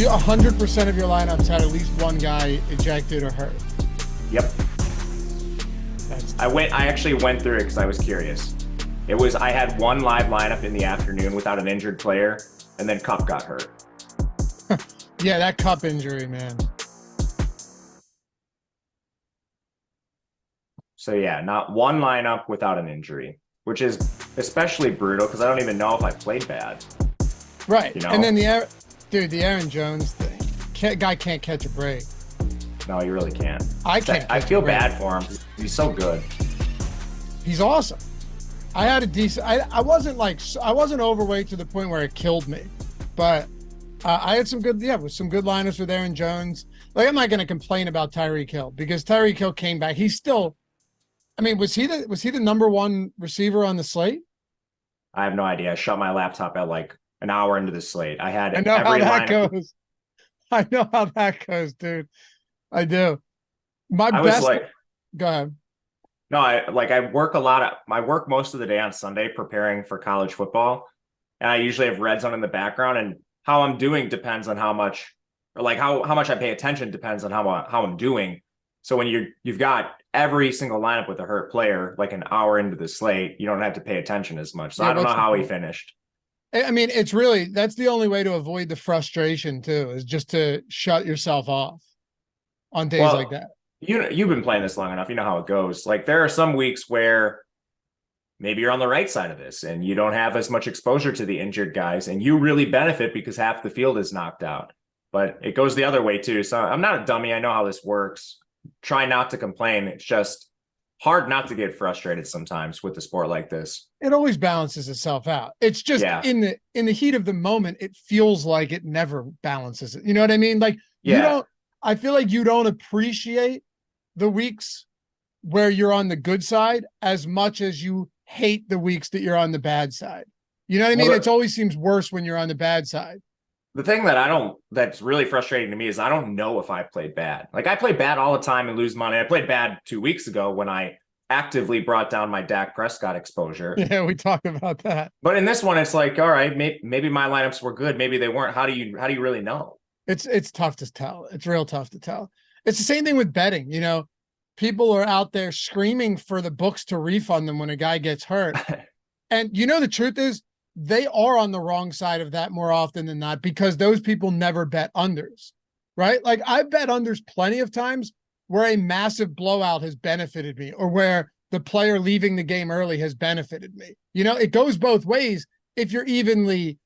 100% of your lineups had at least one guy ejected or hurt? Yep. I actually went through it because I was curious. I had one live lineup in the afternoon without an injured player, and then Cup got hurt. Yeah, that Cup injury, man. So yeah, not one lineup without an injury, which is especially brutal because I don't even know if I played bad. Right. You know? And then the Aaron Jones thing. Guy can't catch a break. No, you really can't. I can't. I feel bad for him. He's so good. He's awesome. I had a decent. I wasn't overweight to the point where it killed me, but I had some good. Yeah, with some good lineups with Aaron Jones. Like, I'm not going to complain about Tyreek Hill because Tyreek Hill came back. He's still. I mean, was he the number one receiver on the slate? I have no idea. I shut my laptop at like an hour into the slate. I had. I know how that goes. I know how that goes, dude. I do. Go ahead. No, I work a lot. I work most of the day on Sunday preparing for college football, and I usually have red zone in the background. And how I'm doing depends on how much I pay attention depends on how I'm doing. So when you've got every single lineup with a hurt player, like an hour into the slate, you don't have to pay attention as much. So yeah, I don't know how he finished. I mean, that's the only way to avoid the frustration too, is just to shut yourself off on days like that. You've been playing this long enough. You know how it goes. Like, there are some weeks where maybe you're on the right side of this and you don't have as much exposure to the injured guys, and you really benefit because half the field is knocked out. But it goes the other way too. So I'm not a dummy. I know how this works. Try not to complain. It's just hard not to get frustrated sometimes with a sport like this. It always balances itself out. It's just in the heat of the moment, it feels like it never balances it. You know what I mean? Like, I feel like you don't appreciate the weeks where you're on the good side as much as you hate the weeks that you're on the bad side. You know what I mean? It always seems worse when you're on the bad side. The thing that's really frustrating to me is I don't know if I played bad. Like, I play bad all the time and lose money. I played bad 2 weeks ago when I actively brought down my Dak Prescott exposure. Yeah, we talked about that. But in this one, it's like, all right, maybe my lineups were good. Maybe they weren't. How do you really know? It's tough to tell. It's real tough to tell. It's the same thing with betting. You know, people are out there screaming for the books to refund them when a guy gets hurt. And you know, the truth is they are on the wrong side of that more often than not, because those people never bet unders, right? Like, I've bet unders plenty of times where a massive blowout has benefited me, or where the player leaving the game early has benefited me. You know, it goes both ways if you're evenly,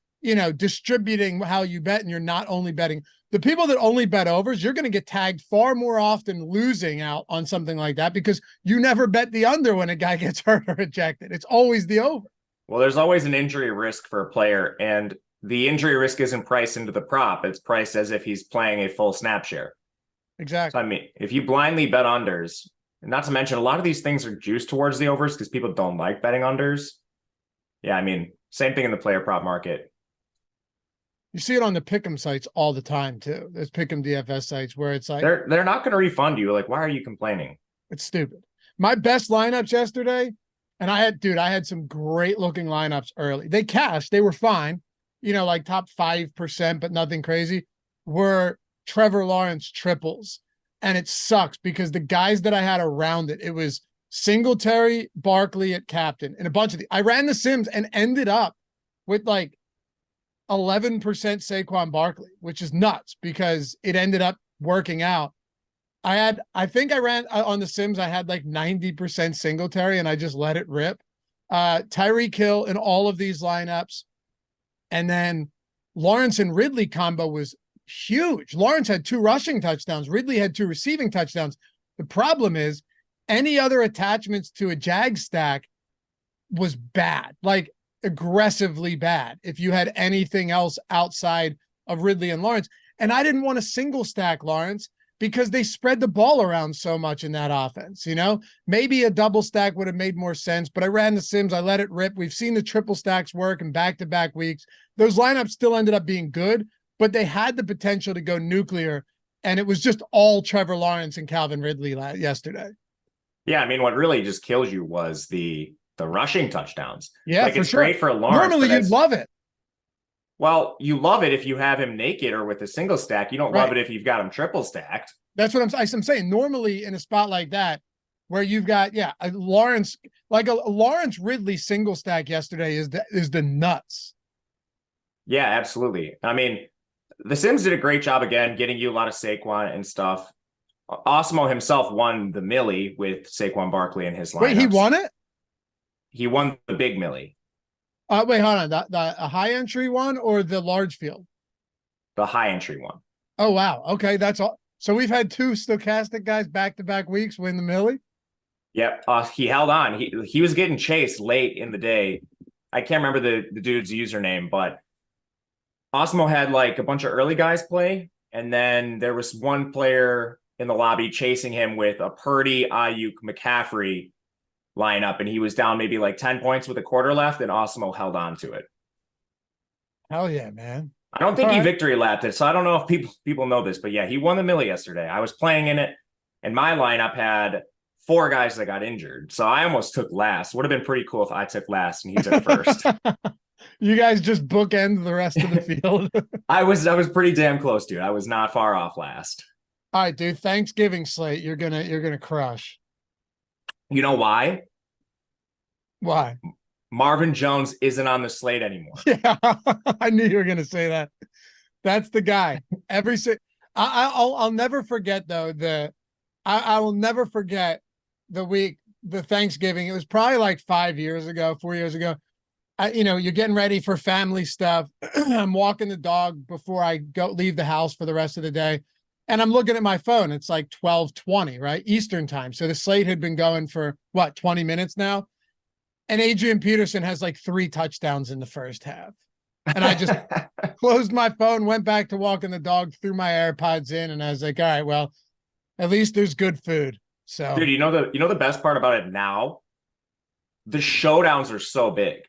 distributing how you bet, and you're not only betting. The people that only bet overs, you're going to get tagged far more often losing out on something like that, because you never bet the under when a guy gets hurt or ejected. It's always the over. Well, there's always an injury risk for a player, and the injury risk isn't priced into the prop. It's priced as if he's playing a full snap share. Exactly. So, I mean, if you blindly bet unders, and not to mention a lot of these things are juiced towards the overs because people don't like betting unders. Yeah, I mean, same thing in the player prop market. You see it on the pick'em sites all the time too. There's pick'em DFS sites where it's like they're not going to refund you. Like, why are you complaining? It's stupid. My best lineups yesterday, and I had some great looking lineups early. They cashed, they were fine, like top 5%, but nothing crazy, were Trevor Lawrence triples. And it sucks because the guys that I had around it was Singletary, Barkley at captain, and a bunch of I ran the Sims and ended up with like 11% Saquon Barkley, which is nuts because it ended up working out. I think I ran on the Sims, I had like 90% Singletary and I just let it rip. Tyreek Hill in all of these lineups. And then Lawrence and Ridley combo was huge. Lawrence had 2 rushing touchdowns. Ridley had 2 receiving touchdowns. The problem is any other attachments to a Jag stack was bad, like aggressively bad, if you had anything else outside of Ridley and Lawrence. And I didn't want to single stack Lawrence because they spread the ball around so much in that offense. Maybe a double stack would have made more sense, but I ran the Sims. I let it rip. We've seen the triple stacks work in back-to-back weeks. Those lineups still ended up being good, but they had the potential to go nuclear. And it was just all Trevor Lawrence and Calvin Ridley yesterday. Yeah. I mean, what really just kills you was the rushing touchdowns. Yeah, like, it's great for Lawrence. Normally you'd love it. Well, you love it if you have him naked or with a single stack. You don't love it if you've got him triple stacked. That's what I'm saying. Normally in a spot like that, where you've got, a Lawrence, like a Lawrence Ridley single stack yesterday is the nuts. Yeah, absolutely. I mean, the Sims did a great job again, getting you a lot of Saquon and stuff. Osmo himself won the Millie with Saquon Barkley in his lineups. Wait, he won it? He won the big Millie. Wait, hold on. The high entry one or the large field? The high entry one. Oh, wow. Okay, that's all. So we've had two Stochastic guys back-to-back weeks win the Millie? Yep. He held on. He was getting chased late in the day. I can't remember the dude's username, but Osmo had like a bunch of early guys play, and then there was one player in the lobby chasing him with a Purdy, Ayuk, McCaffrey lineup, and he was down maybe like 10 points with a quarter left, and Osmo held on to it. Hell yeah, man. I don't think he victory lapped it, so I don't know if people know this, but yeah, he won the Millie yesterday. I was playing in it, and my lineup had 4 guys that got injured, so I almost took last. Would have been pretty cool if I took last and he took first. You guys just bookend the rest of the field. I was pretty damn close, dude. I was not far off last. All right, dude. Thanksgiving slate, you're gonna crush. You know why? Why? Marvin Jones isn't on the slate anymore. Yeah, I knew you were gonna say that. That's the guy. I'll never forget though. I will never forget the Thanksgiving. It was probably like 4 years ago. You're getting ready for family stuff. I'm walking the dog before I leave the house for the rest of the day. And I'm looking at my phone. It's like 12:20, right? Eastern time. So the slate had been going for 20 minutes now. And Adrian Peterson has like 3 touchdowns in the first half. And I just closed my phone, went back to walking the dog, threw my AirPods in, and I was like, all right, well, at least there's good food. So dude, you know the best part about it now? The showdowns are so big.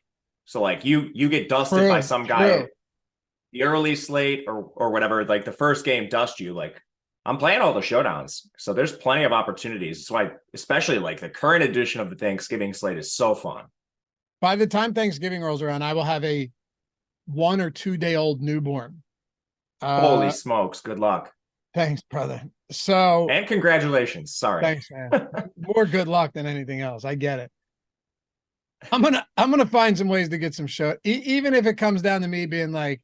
So like you get dusted by some guy, the early slate or whatever, like the first game dust you. Like I'm playing all the showdowns. So there's plenty of opportunities. That's why, especially like the current edition of the Thanksgiving slate is so fun. By the time Thanksgiving rolls around, I will have a 1 or 2 day old newborn. Holy smokes. Good luck. Thanks, brother. So, and congratulations. Sorry. Thanks, man. More good luck than anything else. I get it. I'm gonna find some ways to get some show, even if it comes down to me being like,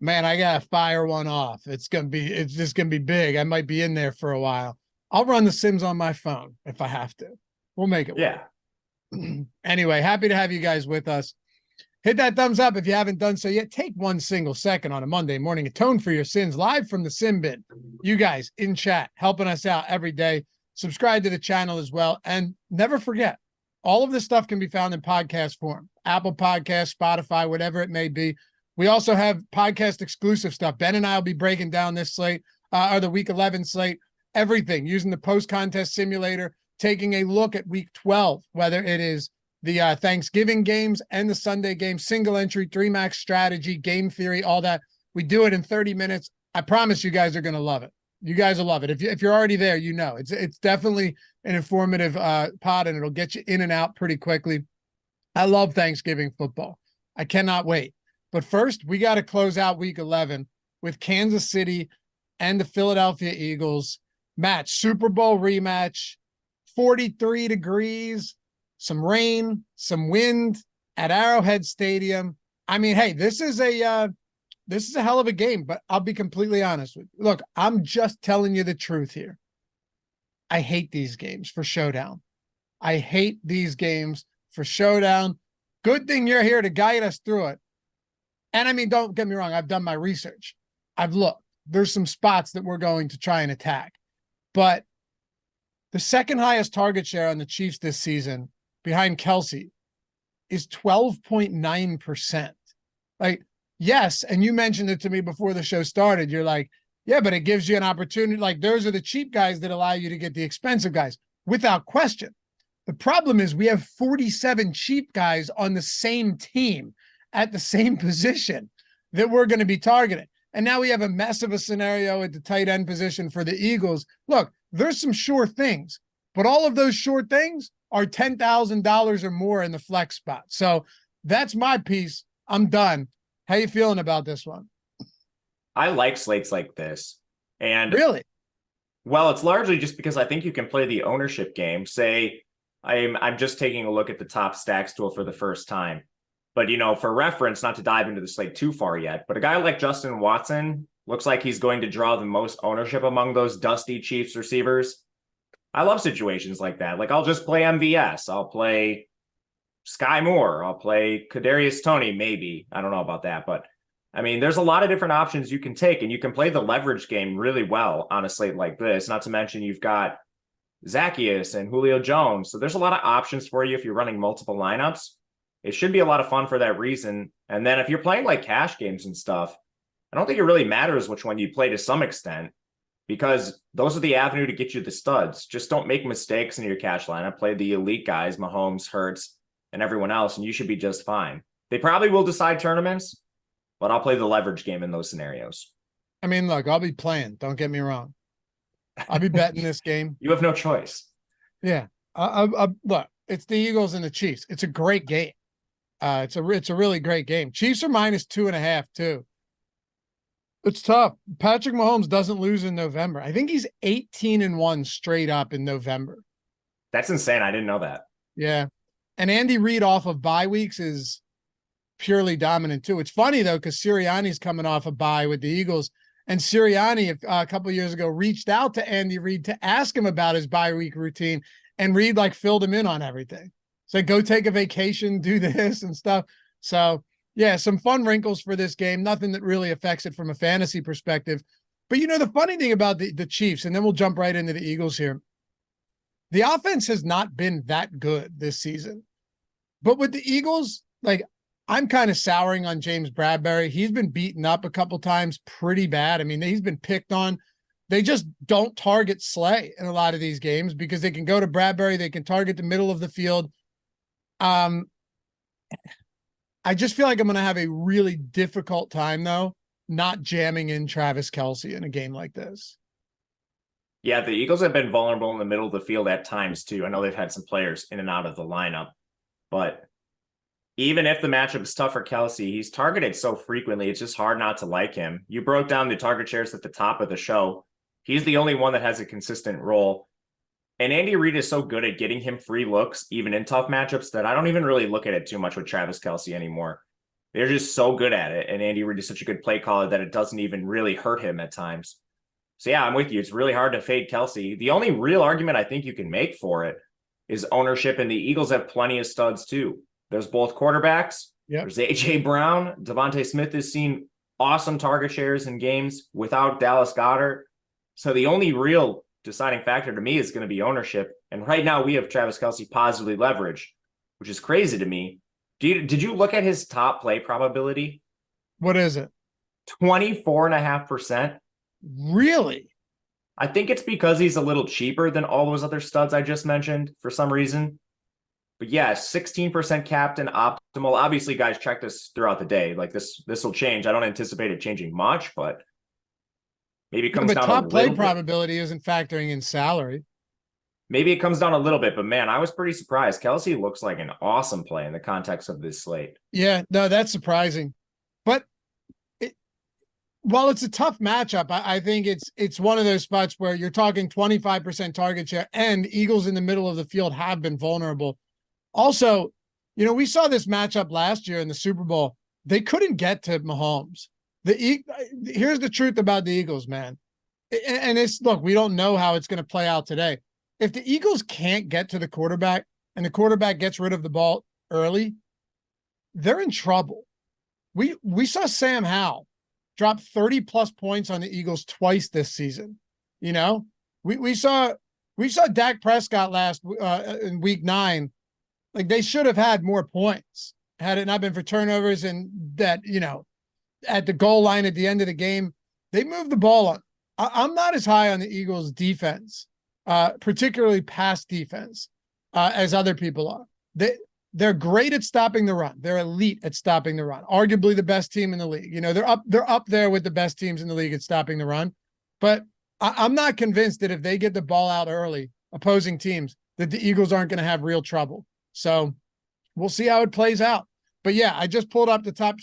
man, I gotta fire one off. It's just gonna be big. I might be in there for a while. I'll run the Sims on my phone if I have to. We'll make it work. Yeah. Anyway, happy to have you guys with us. Hit that thumbs up if you haven't done so yet. Take 1 single second on a Monday morning. Atone for your sins live from the Sim Bin. You guys in chat helping us out every day. Subscribe to the channel as well. And never forget, all of this stuff can be found in podcast form. Apple Podcasts, Spotify, whatever it may be. We also have podcast exclusive stuff. Ben and I will be breaking down this slate, or the Week 11 slate, everything using the post-contest simulator, taking a look at Week 12, whether it is the Thanksgiving games and the Sunday games, single entry, 3-max strategy, game theory, all that. We do it in 30 minutes. I promise you guys are going to love it. You guys will love it. If you're already there, it's definitely an informative pod, and it'll get you in and out pretty quickly. I love Thanksgiving football. I cannot wait. But first, we got to close out Week 11 with Kansas City and the Philadelphia Eagles. Super Bowl rematch, 43 degrees, some rain, some wind at Arrowhead Stadium. I mean, hey, this is a hell of a game, but I'll be completely honest with you. Look, I'm just telling you the truth here. I hate these games for Showdown. I hate these games for Showdown. Good thing you're here to guide us through it. And I mean, don't get me wrong. I've done my research. I've looked. There's some spots that we're going to try and attack. But the second highest target share on the Chiefs this season, behind Kelsey, is 12.9%. Like, yes, and you mentioned it to me before the show started. You're like, yeah, but it gives you an opportunity. Like, those are the cheap guys that allow you to get the expensive guys, without question. The problem is we have 47 cheap guys on the same team at the same position that we're going to be targeting. And now we have a mess of a scenario at the tight end position for the Eagles. Look, there's some sure things, but all of those sure things are $10,000 or more in the flex spot. So that's my piece. I'm done. How you feeling about this one? I like slates like this. And Really? well, it's largely just because I think you can play the ownership game. Say I'm just taking a look at the top stacks tool for the first time. But for reference, not to dive into the slate too far yet, but a guy like Justin Watson looks like he's going to draw the most ownership among those dusty Chiefs receivers. I love situations like that. Like I'll just play MVS. I'll play Sky Moore. I'll play Kadarius Toney, maybe. I don't know about that, but I mean, there's a lot of different options you can take, and you can play the leverage game really well on a slate like this. Not to mention you've got Zacchaeus and Julio Jones. So there's a lot of options for you if you're running multiple lineups. It should be a lot of fun for that reason. And then if you're playing like cash games and stuff, I don't think it really matters which one you play to some extent, because those are the avenue to get you the studs. Just don't make mistakes in your cash lineup. Play the elite guys, Mahomes, Hurts, and everyone else, and you should be just fine. They probably will decide tournaments, but I'll play the leverage game in those scenarios. I mean, look, I'll be playing. Don't get me wrong. I'll be betting this game. You have no choice. Yeah. Look, it's the Eagles and the Chiefs. It's a great game. It's a really great game. Chiefs are -2.5 too. It's tough. Patrick Mahomes doesn't lose in November. I think he's 18-1 straight up in November. That's insane. I didn't know that. Yeah. And Andy Reid off of bye weeks is purely dominant too. It's funny though, because Sirianni's coming off a bye with the Eagles, and Sirianni a couple of years ago reached out to Andy Reid to ask him about his bye week routine, and Reid filled him in on everything. So go take a vacation, do this and stuff. So yeah, some fun wrinkles for this game. Nothing that really affects it from a fantasy perspective. But the funny thing about the Chiefs, and then we'll jump right into the Eagles here. The offense has not been that good this season. But with the Eagles, I'm kind of souring on James Bradbury. He's been beaten up a couple times pretty bad. I mean, he's been picked on. They just don't target Slay in a lot of these games because they can go to Bradbury. They can target the middle of the field. I just feel like I'm going to have a really difficult time, though, not jamming in Travis Kelce in a game like this. Yeah, the Eagles have been vulnerable in the middle of the field at times, too. I know they've had some players in and out of the lineup, but even if the matchup is tough for Kelce, he's targeted so frequently, it's just hard not to like him. You broke down the target shares at the top of the show. He's the only one that has a consistent role. And Andy Reid is so good at getting him free looks, even in tough matchups, that I don't even really look at it too much with Travis Kelce anymore. They're just so good at it. And Andy Reid is such a good play caller that it doesn't even really hurt him at times. So yeah, I'm with you. It's really hard to fade Kelce. The only real argument I think you can make for it is ownership, and the Eagles have plenty of studs too. There's both quarterbacks. Yep. There's A.J. Brown. Devontae Smith has seen awesome target shares in games without Dallas Goddard. So the only real deciding factor to me is going to be ownership. And right now we have Travis Kelce positively leveraged, which is crazy to me. Did you look at his top play probability? What is it? 24.5%. Really? I think it's because he's a little cheaper than all those other studs I just mentioned for some reason. But yeah, 16% captain optimal. Obviously, guys, check this throughout the day. This will change. I don't anticipate it changing much, but maybe it comes down a little bit. But top play probability isn't factoring in salary. Maybe it comes down a little bit, but man, I was pretty surprised. Kelce looks like an awesome play in the context of this slate. Yeah, no, that's surprising. But while it's a tough matchup, I think it's one of those spots where you're talking 25% target share, and Eagles in the middle of the field have been vulnerable. Also, we saw this matchup last year in the Super Bowl. They couldn't get to Mahomes. Here's the truth about the Eagles, man. And look, we don't know how it's going to play out today. If the Eagles can't get to the quarterback and the quarterback gets rid of the ball early, they're in trouble. We saw Sam Howell drop 30+ points on the Eagles twice this season. We saw Dak Prescott in week 9. They should have had more points had it not been for turnovers, and that, at the goal line at the end of the game, they moved the ball on. I'm not as high on the Eagles defense, particularly pass defense, as other people are. They're great at stopping the run. They're elite at stopping the run. Arguably the best team in the league. They're up there with the best teams in the league at stopping the run. But I'm not convinced that if they get the ball out early, opposing teams, that the Eagles aren't going to have real trouble. So we'll see how it plays out. But yeah, I just pulled up the top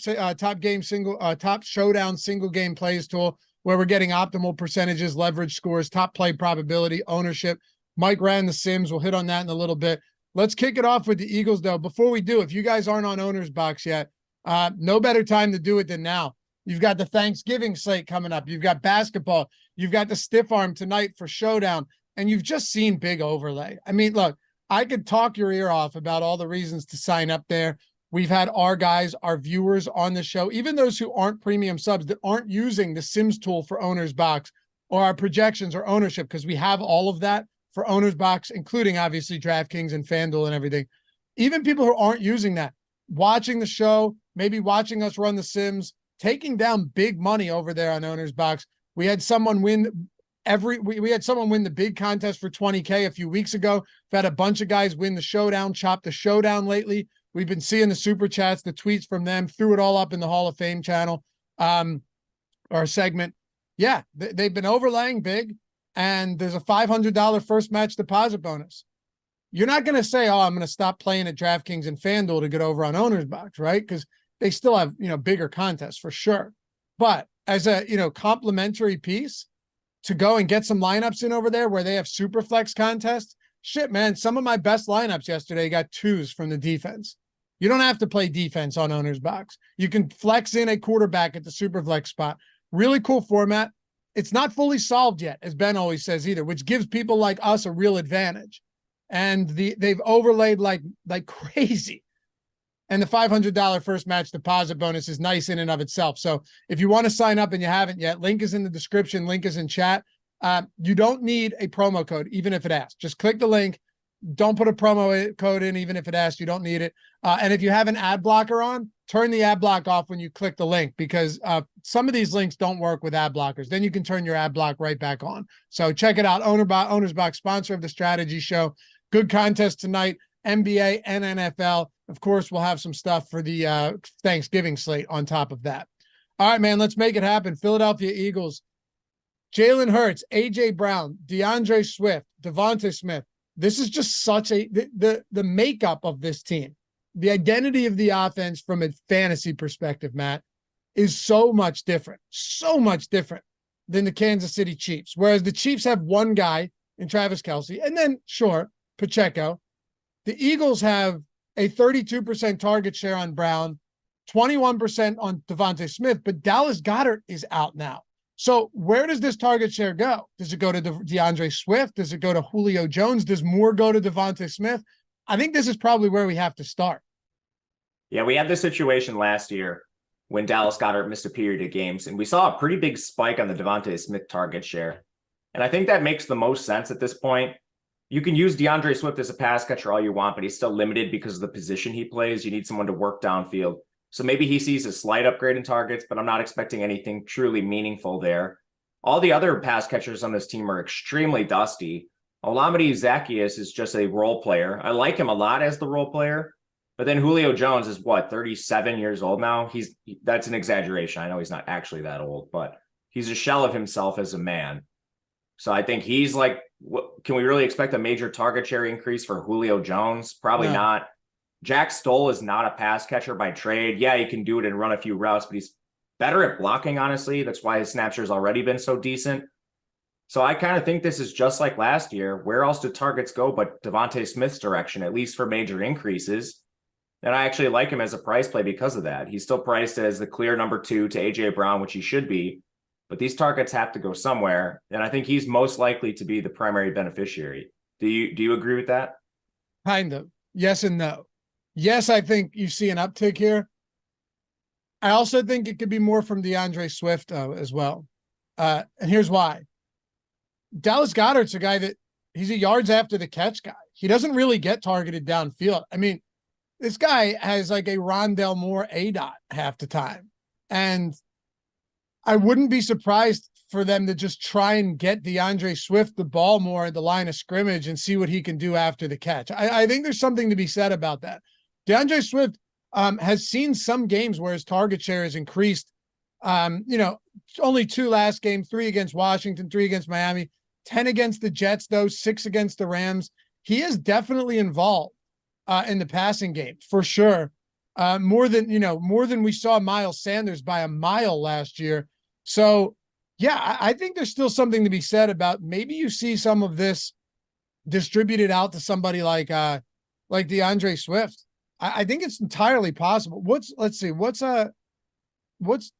showdown single game plays tool where we're getting optimal percentages, leverage scores, top play probability, ownership. Mike ran the Sims. We'll hit on that in a little bit. Let's kick it off with the Eagles, though. Before we do, if you guys aren't on OwnersBox yet, no better time to do it than now. You've got the Thanksgiving slate coming up. You've got basketball. You've got the stiff arm tonight for Showdown. And you've just seen big overlay. I mean, look, I could talk your ear off about all the reasons to sign up there. We've had our guys, our viewers on the show, even those who aren't premium subs that aren't using the Sims tool for OwnersBox or our projections or ownership, because we have all of that for OwnersBox, including obviously DraftKings and FanDuel and everything. Even people who aren't using that, watching the show, maybe watching us run the Sims, taking down big money over there on OwnersBox. We had someone win we had someone win the big contest for 20K a few weeks ago. We've had a bunch of guys win the Showdown, chop the Showdown lately. We've been seeing the super chats, the tweets from them, threw it all up in the Hall of Fame channel, our segment. Yeah, they've been overlaying big, and there's a $500 first match deposit bonus. You're not going to say, oh, I'm going to stop playing at DraftKings and FanDuel to get over on OwnersBox, right? Because they still have, bigger contests for sure. But as a, complimentary piece to go and get some lineups in over there where they have super flex contests, shit, man, some of my best lineups yesterday got 2s from the defense. You don't have to play defense on OwnersBox. You can flex in a quarterback at the super flex spot. Really cool format. It's not fully solved yet, as Ben always says either, which gives people like us a real advantage. And they've overlaid like crazy. And the $500 first match deposit bonus is nice in and of itself. So if you want to sign up and you haven't yet, link is in the description, link is in chat. You don't need a promo code, even if it asks. Just click the link. Don't put a promo code in, even if it asks. You don't need it. And if you have an ad blocker on, turn the ad block off when you click the link, because some of these links don't work with ad blockers. Then you can turn your ad block right back on. So check it out. OwnersBox, sponsor of the Strategy Show. Good contest tonight, NBA and NFL. Of course, we'll have some stuff for the Thanksgiving slate on top of that. All right, man, let's make it happen. Philadelphia Eagles. Jalen Hurts, A.J. Brown, DeAndre Swift, Devonta Smith. This is just such the makeup of this team. The identity of the offense from a fantasy perspective, Matt, is so much different than the Kansas City Chiefs. Whereas the Chiefs have one guy in Travis Kelce, and then, sure, Pacheco. The Eagles have a 32% target share on Brown, 21% on Devonta Smith, but Dallas Goddard is out now. So where does this target share go? Does it go to DeAndre Swift? Does it go to Julio Jones? Does more go to Devonta Smith? I think this is probably where we have to start. Yeah, we had this situation last year when Dallas Goddard missed a period of games, and we saw a pretty big spike on the Devonta Smith target share. And I think that makes the most sense at this point. You can use DeAndre Swift as a pass catcher all you want, but he's still limited because of the position he plays. You need someone to work downfield. So maybe he sees a slight upgrade in targets, but I'm not expecting anything truly meaningful there. All the other pass catchers on this team are extremely dusty. Olamide Zaccheaus is just a role player. I like him a lot as the role player, but then Julio Jones is 37 years old now? That's an exaggeration. I know he's not actually that old, but he's a shell of himself as a man. So I think he's like, can we really expect a major target share increase for Julio Jones? Probably not. Jack Stoll is not a pass catcher by trade. Yeah, he can do it and run a few routes, but he's better at blocking, honestly. That's why his snap share has already been so decent. So I kind of think this is just like last year. Where else do targets go but Devonta Smith's direction, at least for major increases? And I actually like him as a price play because of that. He's still priced as the clear number 2 to A.J. Brown, which he should be. But these targets have to go somewhere. And I think he's most likely to be the primary beneficiary. Do you agree with that? Kind of. Yes and no. Yes, I think you see an uptick here. I also think it could be more from DeAndre Swift as well. And here's why. Dallas Goddard's a guy that he's a yards after the catch guy. He doesn't really get targeted downfield. I mean, this guy has like a Rondell Moore ADOT half the time. And I wouldn't be surprised for them to just try and get DeAndre Swift the ball more at the line of scrimmage and see what he can do after the catch. I think there's something to be said about that. DeAndre Swift has seen some games where his target share has increased. Only 2 last game, 3 against Washington, 3 against Miami, 10 against the Jets, though, 6 against the Rams. He is definitely involved in the passing game, for sure. more than we saw Miles Sanders by a mile last year. So yeah, I think there's still something to be said about maybe you see some of this distributed out to somebody like DeAndre Swift. I think it's entirely possible. Let's see, what's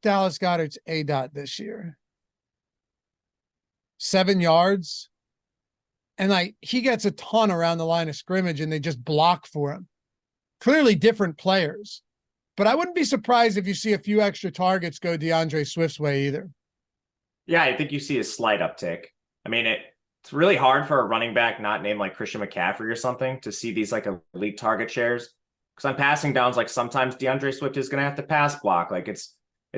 Dallas Goddard's ADOT this year? 7 yards. And like he gets a ton around the line of scrimmage and they just block for him. Clearly different players. But I wouldn't be surprised if you see a few extra targets go DeAndre Swift's way either. Yeah, I think you see a slight uptick. I mean, it's really hard for a running back not named like Christian McCaffrey or something to see these like elite target shares. Because on passing downs, like sometimes DeAndre Swift is going to have to pass block. Like it's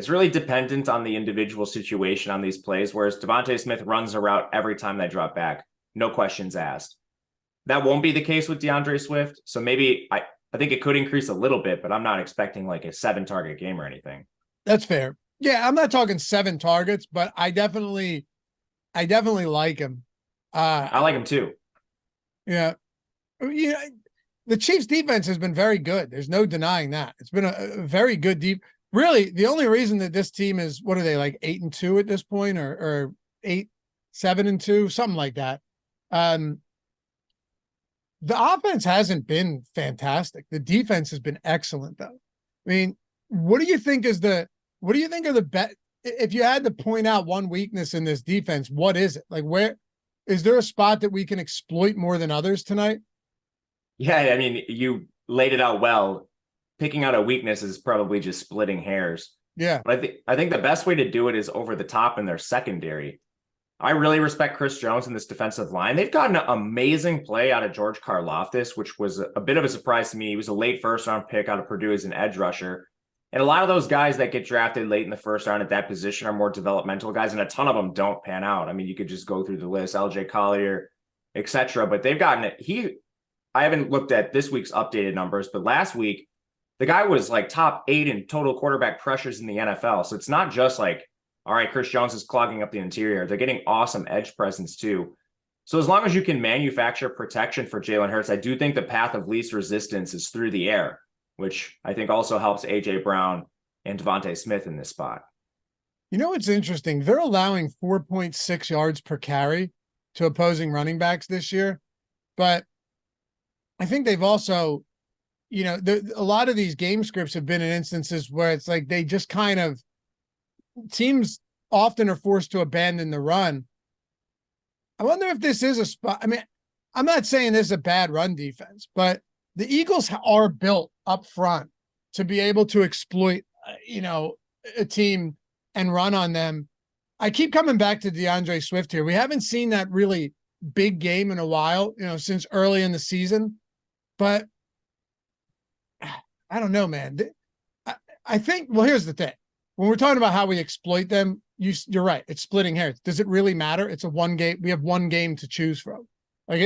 really dependent on the individual situation on these plays, whereas Devontae Smith runs a route every time they drop back. No questions asked. That won't be the case with DeAndre Swift. So maybe I think it could increase a little bit, but I'm not expecting like a 7-target game or anything. That's fair. Yeah, I'm not talking 7 targets, but I definitely like him. I like him too. Yeah. The Chiefs defense has been very good. There's no denying that. It's been a very good deep. Really, the only reason that this team is, what are they, like 8-2 at this point, or 7-2, something like that. The offense hasn't been fantastic. The defense has been excellent, though. I mean, what do you think are the bet? If you had to point out one weakness in this defense, what is it? Like, where is there a spot that we can exploit more than others tonight? Yeah, I mean, you laid it out well. Picking out a weakness is probably just splitting hairs. Yeah. But I think the best way to do it is over the top in their secondary. I really respect Chris Jones in this defensive line. They've got an amazing play out of George Karlaftis, which was a bit of a surprise to me. He was a late first-round pick out of Purdue as an edge rusher. And a lot of those guys that get drafted late in the first round at that position are more developmental guys, and a ton of them don't pan out. I mean, you could just go through the list, LJ Collier, etc. But they've gotten it. I haven't looked at this week's updated numbers, but last week, the guy was like top 8 in total quarterback pressures in the NFL. So it's not just like, all right, Chris Jones is clogging up the interior. They're getting awesome edge presence too. So as long as you can manufacture protection for Jalen Hurts, I do think the path of least resistance is through the air, which I think also helps A.J. Brown and Devontae Smith in this spot. You know what's interesting? They're allowing 4.6 yards per carry to opposing running backs this year. But I think they've also, a lot of these game scripts have been in instances where it's like they just kind of, teams often are forced to abandon the run. I wonder if this is a spot. I mean, I'm not saying this is a bad run defense, but the Eagles are built up front to be able to exploit, a team and run on them. I keep coming back to DeAndre Swift here. We haven't seen that really big game in a while, since early in the season, but I don't know, man. I think, well, here's the thing. When we're talking about how we exploit them, you're right. It's splitting hairs. Does it really matter? It's a one game. We have one game to choose from. Like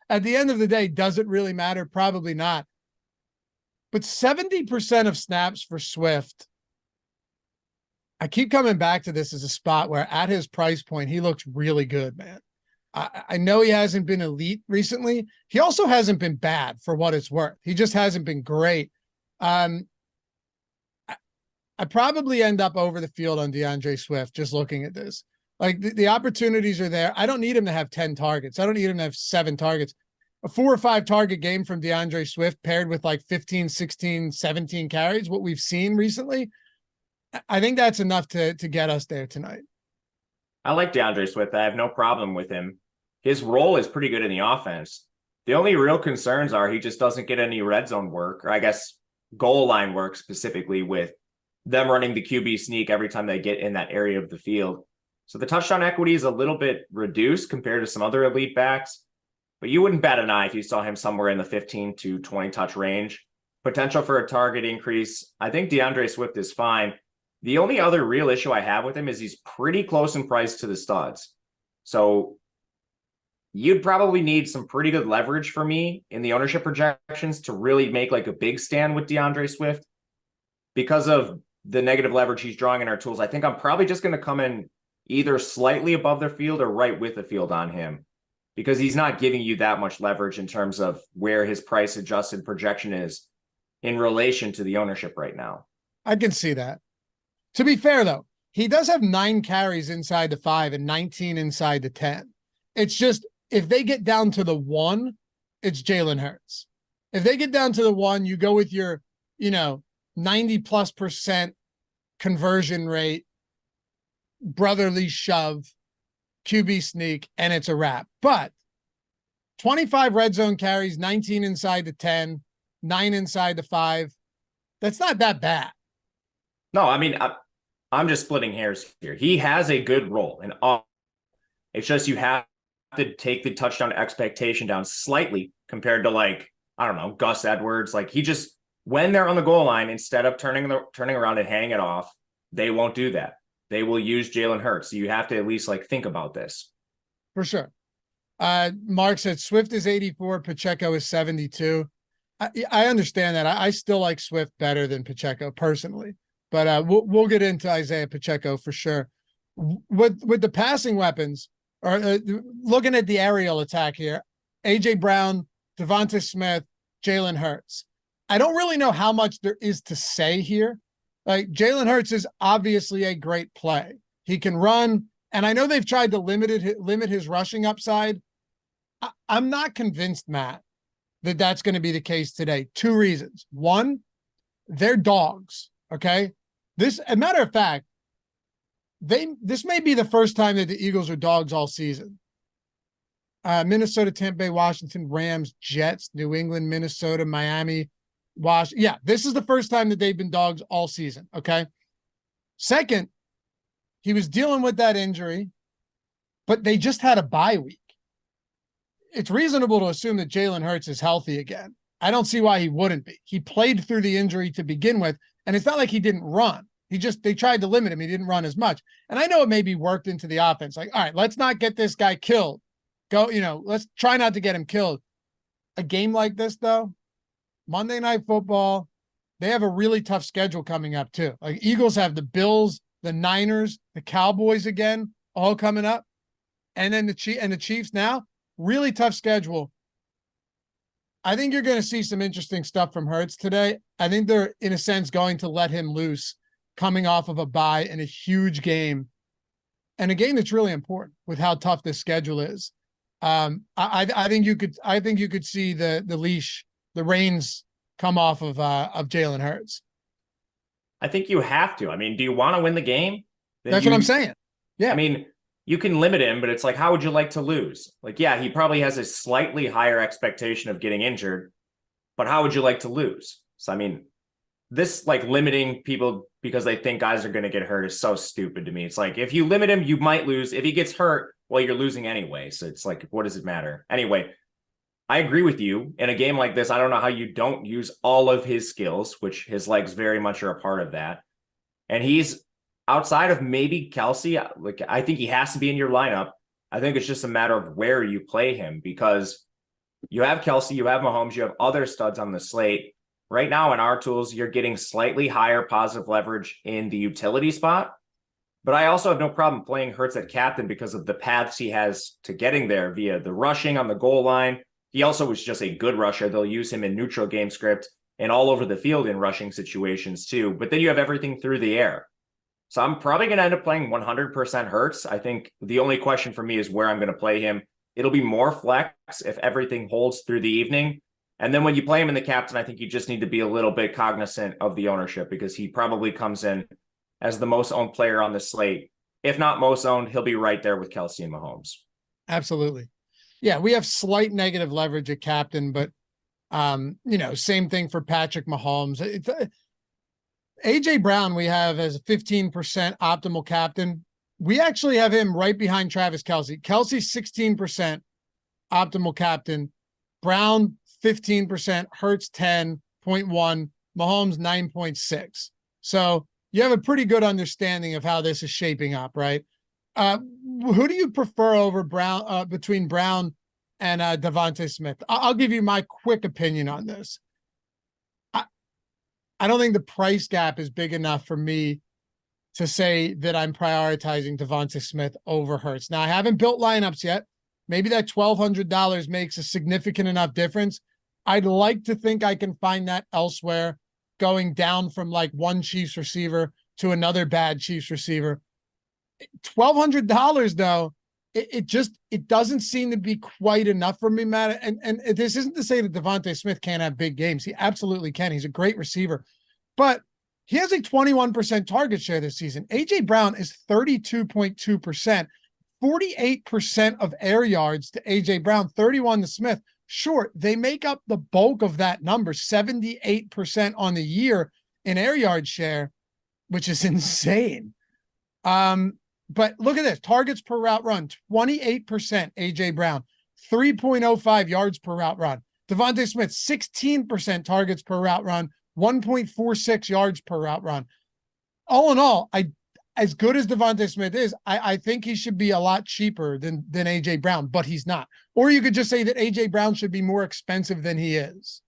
at the end of the day, does it really matter? Probably not. But 70% of snaps for Swift, I keep coming back to this as a spot where at his price point, he looks really good, man. I know he hasn't been elite recently. He also hasn't been bad for what it's worth. He just hasn't been great. I probably end up over the field on DeAndre Swift just looking at this. Like the opportunities are there. I don't need him to have 10 targets. I don't need him to have 7 targets. A 4 or 5 target game from DeAndre Swift paired with like 15, 16, 17 carries, what we've seen recently, I think that's enough to get us there tonight. I like DeAndre Swift. I have no problem with him. His role is pretty good in the offense. The only real concerns are he just doesn't get any red zone work, or I guess goal line work specifically, with them running the QB sneak every time they get in that area of the field. So the touchdown equity is a little bit reduced compared to some other elite backs, but you wouldn't bat an eye if you saw him somewhere in the 15 to 20 touch range. Potential for a target increase. I think DeAndre Swift is fine. The only other real issue I have with him is he's pretty close in price to the studs. So you'd probably need some pretty good leverage for me in the ownership projections to really make like a big stand with DeAndre Swift. Because of the negative leverage he's drawing in our tools, I think I'm probably just going to come in either slightly above the field or right with the field on him, because he's not giving you that much leverage in terms of where his price adjusted projection is in relation to the ownership right now. I can see that. To be fair, though, he does have 9 carries inside the 5 and 19 inside the 10. It's just, if they get down to the 1, it's Jalen Hurts. If they get down to the 1, you go with your, 90+% conversion rate, brotherly shove, QB sneak, and it's a wrap. But 25 red zone carries, 19 inside the 10, 9 inside the 5. That's not that bad. No, I mean, I'm just splitting hairs here. He has a good role, and it's just you have to take the touchdown expectation down slightly compared to, like, I don't know, Gus Edwards. Like, he just, when they're on the goal line, instead of turning around and handing it off, they won't do that. They will use Jalen Hurts. So you have to at least think about this. For sure. Mark said Swift is 84, Pacheco is 72. I understand that. I still like Swift better than Pacheco personally, but we'll get into Isaiah Pacheco for sure. With the passing weapons, or looking at the aerial attack here, AJ Brown, Devonta Smith, Jalen Hurts. I don't really know how much there is to say here. Like, Jalen Hurts is obviously a great play. He can run, and I know they've tried to limit his rushing upside. I'm not convinced, Matt, that that's going to be the case today. 2 reasons. One, they're dogs. Okay. As a matter of fact, this may be the first time that the Eagles are dogs all season. Minnesota, Tampa Bay, Washington, Rams, Jets, New England, Minnesota, Miami, yeah, this is the first time that they've been dogs all season. Okay. Second, he was dealing with that injury, but they just had a bye week. It's reasonable to assume that Jalen Hurts is healthy again. I don't see why he wouldn't be. He played through the injury to begin with, and it's not like he didn't run. They tried to limit him. He didn't run as much. And I know it maybe worked into the offense. Like, all right, let's not get this guy killed. Let's try not to get him killed. A game like this, though, Monday Night Football, they have a really tough schedule coming up too. Like, Eagles have the Bills, the Niners, the Cowboys again, all coming up. And then the Chiefs now, really tough schedule. I think you're going to see some interesting stuff from Hurts today. I think they're, in a sense, going to let him loose coming off of a bye in a huge game, and a game that's really important with how tough this schedule is. I think you could see the leash, the reins come off of Jalen Hurts. I think you have to. I mean, do you want to win the game? That's what I'm saying. Yeah. I mean, you can limit him, but it's like, how would you like to lose? Like, yeah, he probably has a slightly higher expectation of getting injured, but how would you like to lose? So, I mean, this, like, limiting people because they think guys are going to get hurt is so stupid to me. It's like, if you limit him, you might lose. If he gets hurt, well, you're losing anyway. So it's like, what does it matter? Anyway, I agree with you. In a game like this, I don't know how you don't use all of his skills, which his legs very much are a part of that. And he's outside of maybe Kelsey. Like, I think he has to be in your lineup. I think it's just a matter of where you play him, because you have Kelsey, you have Mahomes, you have other studs on the slate. Right now in our tools, you're getting slightly higher positive leverage in the utility spot. But I also have no problem playing Hurts at captain because of the paths he has to getting there via the rushing on the goal line. He also was just a good rusher. They'll use him in neutral game script and all over the field in rushing situations too. But then you have everything through the air. So I'm probably going to end up playing 100% Hurts. I think the only question for me is where I'm going to play him. It'll be more flex if everything holds through the evening. And then when you play him in the captain, I think you just need to be a little bit cognizant of the ownership, because he probably comes in as the most owned player on the slate. If not most owned, he'll be right there with Kelsey and Mahomes. Absolutely. Yeah, we have slight negative leverage at captain, but same thing for Patrick Mahomes. AJ Brown we have as a 15% optimal captain. We actually have him right behind Travis Kelsey. Kelsey 16% optimal captain. Brown 15%, Hurts 10.1, Mahomes 9.6. So you have a pretty good understanding of how this is shaping up, right? Who do you prefer over Brown, between Brown and Devonta Smith? I'll give you my quick opinion on this. I don't think the price gap is big enough for me to say that I'm prioritizing Devonta Smith over Hurts. Now, I haven't built lineups yet. Maybe that $1,200 makes a significant enough difference. I'd like to think I can find that elsewhere, going down from like one Chiefs receiver to another bad Chiefs receiver. $1,200 though, it doesn't seem to be quite enough for me, Matt. And this isn't to say that Devontae Smith can't have big games. He absolutely can. He's a great receiver, but he has a 21% target share this season. AJ Brown is 32.2%, 48% of air yards to AJ Brown, 31 to Smith. Sure, they make up the bulk of that number, 78% on the year in air yard share, which is insane. But look at this, targets per route run, 28% AJ Brown, 3.05 yards per route run. Devontae Smith, 16% targets per route run, 1.46 yards per route run. All in all, as good as Devontae Smith is, I think he should be a lot cheaper than AJ Brown, but he's not. Or you could just say that AJ Brown should be more expensive than he is.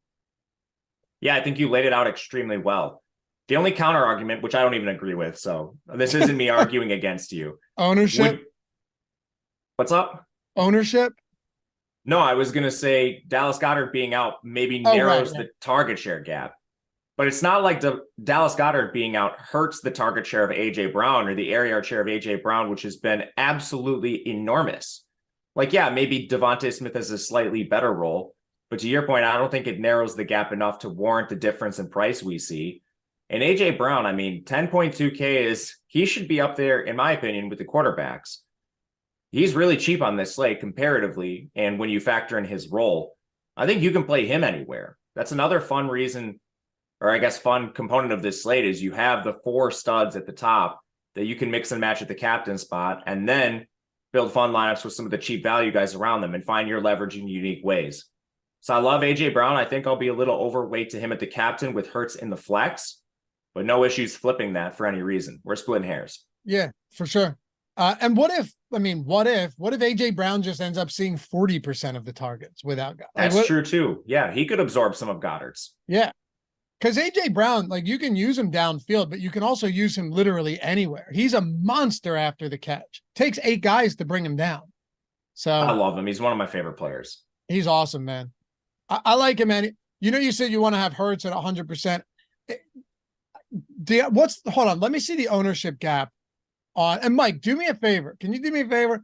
Yeah, I think you laid it out extremely well. The only counter argument, which I don't even agree with, so this isn't me arguing against you. Ownership. What's up? Ownership. No, I was going to say Dallas Goddard being out maybe narrows the target share gap. But it's not like the Dallas Goddard being out hurts the target share of AJ Brown or the air yard share of AJ Brown, which has been absolutely enormous. Like, yeah, maybe Devontae Smith has a slightly better role, but to your point, I don't think it narrows the gap enough to warrant the difference in price we see. And AJ Brown, I mean, 10.2K he should be up there, in my opinion, with the quarterbacks. He's really cheap on this slate comparatively. And when you factor in his role, I think you can play him anywhere. That's another fun reason, or I guess fun component of this slate, is you have the 4 studs at the top that you can mix and match at the captain spot, and then build fun lineups with some of the cheap value guys around them and find your leverage in unique ways. So I love AJ Brown. I think I'll be a little overweight to him at the captain with Hurts in the flex, but no issues flipping that for any reason. We're splitting hairs. Yeah, for sure. And what if AJ Brown just ends up seeing 40% of the targets without Goddard? That's true too. Yeah, he could absorb some of Goddard's. Yeah. Because AJ Brown, like, you can use him downfield, but you can also use him literally anywhere. He's a monster after the catch. Takes 8 guys to bring him down. So I love him. He's one of my favorite players. He's awesome, man. I like him, man. You know, you said you want to have Hurts at 100%. Hold on, let me see the ownership gap on. And Mike, do me a favor. Can you do me a favor?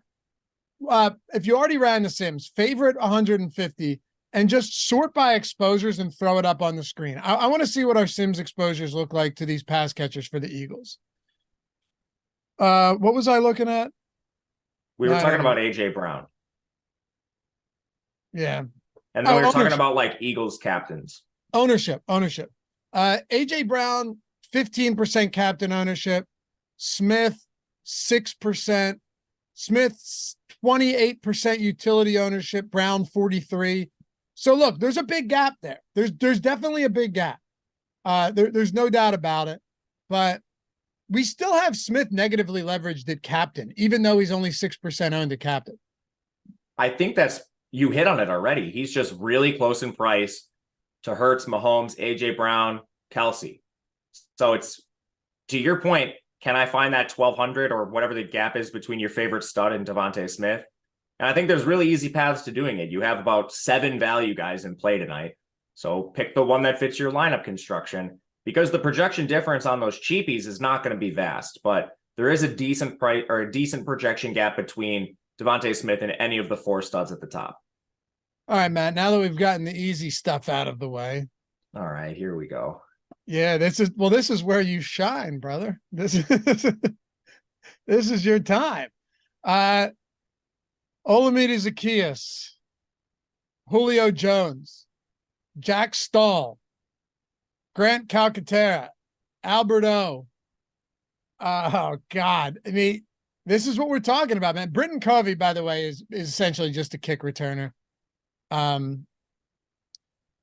If you already ran the Sims, favorite 150, and just sort by exposures and throw it up on the screen. I want to see what our Sims exposures look like to these pass catchers for the Eagles. What was I looking at? We were talking about AJ Brown. Yeah. And then we were talking about like Eagles captains. Ownership. AJ Brown, 15% captain ownership. Smith, 6%. Smith's 28% utility ownership. Brown, 43%. So look, there's a big gap there. There's definitely a big gap. There's no doubt about it. But we still have Smith negatively leveraged at captain, even though he's only 6% owned at captain. I think you hit on it already. He's just really close in price to Hurts, Mahomes, AJ Brown, Kelsey. So it's, to your point, can I find that 1,200 or whatever the gap is between your favorite stud and Devontae Smith? And I think there's really easy paths to doing it. You have about 7 value guys in play tonight. So pick the one that fits your lineup construction, because the projection difference on those cheapies is not going to be vast, but there is a decent price or a decent projection gap between Devontae Smith and any of the 4 studs at the top. All right, Matt, now that we've gotten the easy stuff out of the way. All right, here we go. Yeah, this is where you shine, brother. This is your time. Olamide Zaccheaus, Julio Jones, Jack Stahl, Grant Calcaterra, Albert O. Oh God. I mean, this is what we're talking about, man. Britton Covey, by the way, is essentially just a kick returner.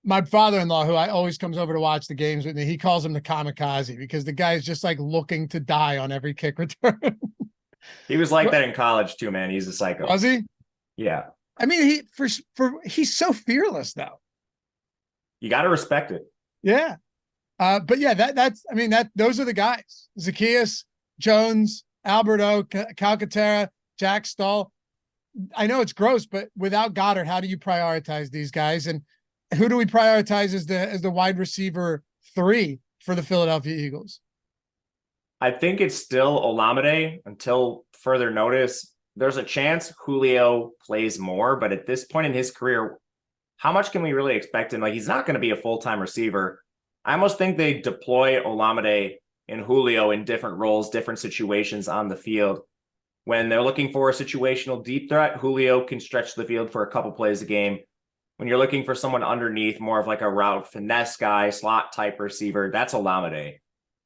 My father-in-law, who always comes over to watch the games with me, he calls him the kamikaze because the guy's just like looking to die on every kick return. He was like that in college too, man. He's a psycho. Was he? Yeah. I mean, he's so fearless though. You got to respect it. Yeah. But yeah, those are the guys. Zaccheaus, Jones, Alberto, Calcaterra, Jack Stahl. I know it's gross, but without Goddard, how do you prioritize these guys? And who do we prioritize as the wide receiver 3 for the Philadelphia Eagles? I think it's still Olamide until further notice. There's a chance Julio plays more, but at this point in his career, how much can we really expect him? Like, he's not going to be a full-time receiver. I almost think they deploy Olamide and Julio in different roles, different situations on the field. When they're looking for a situational deep threat, Julio can stretch the field for a couple plays a game. When you're looking for someone underneath, more of like a route finesse guy, slot type receiver, that's Olamide.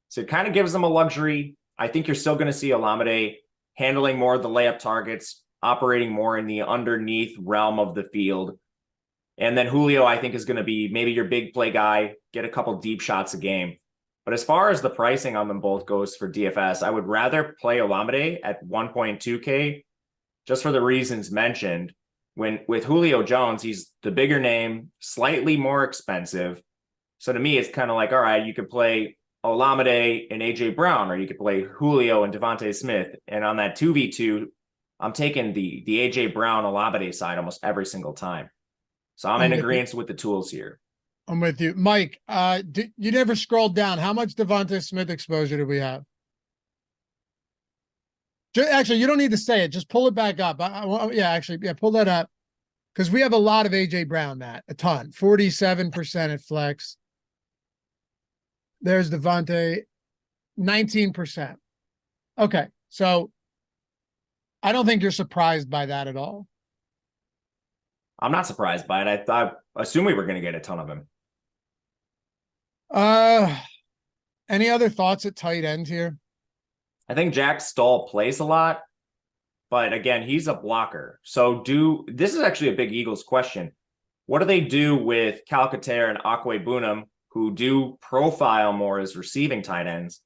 So it kind of gives them a luxury. I think you're still going to see Olamide handling more of the layup targets, operating more in the underneath realm of the field. And then Julio, I think, is going to be maybe your big play guy, get a couple deep shots a game. But as far as the pricing on them both goes for DFS, I would rather play Olamide at 1.2K just for the reasons mentioned. When with Julio Jones, he's the bigger name, slightly more expensive. So to me, it's kind of like, all right, you could play Olamide and AJ Brown, or you could play Julio and Devontae Smith. And on that 2v2, I'm taking the AJ Brown Olamide side almost every single time. So I'm in agreement with the tools here. I'm with you. Mike, you never scrolled down. How much Devontae Smith exposure do we have? Actually, you don't need to say it. Just pull it back up. Pull that up. Because we have a lot of AJ Brown, Matt. A ton. 47% at flex. There's Devontae, 19%. Okay, so I don't think you're surprised by that at all. I'm not surprised by it. I assume we were going to get a ton of him. Any other thoughts at tight end here? I think Jack Stoll plays a lot, but again, he's a blocker. So this is actually a big Eagles question. What do they do with Calcaterra and Akwe-Bunam, who do profile more as receiving tight ends?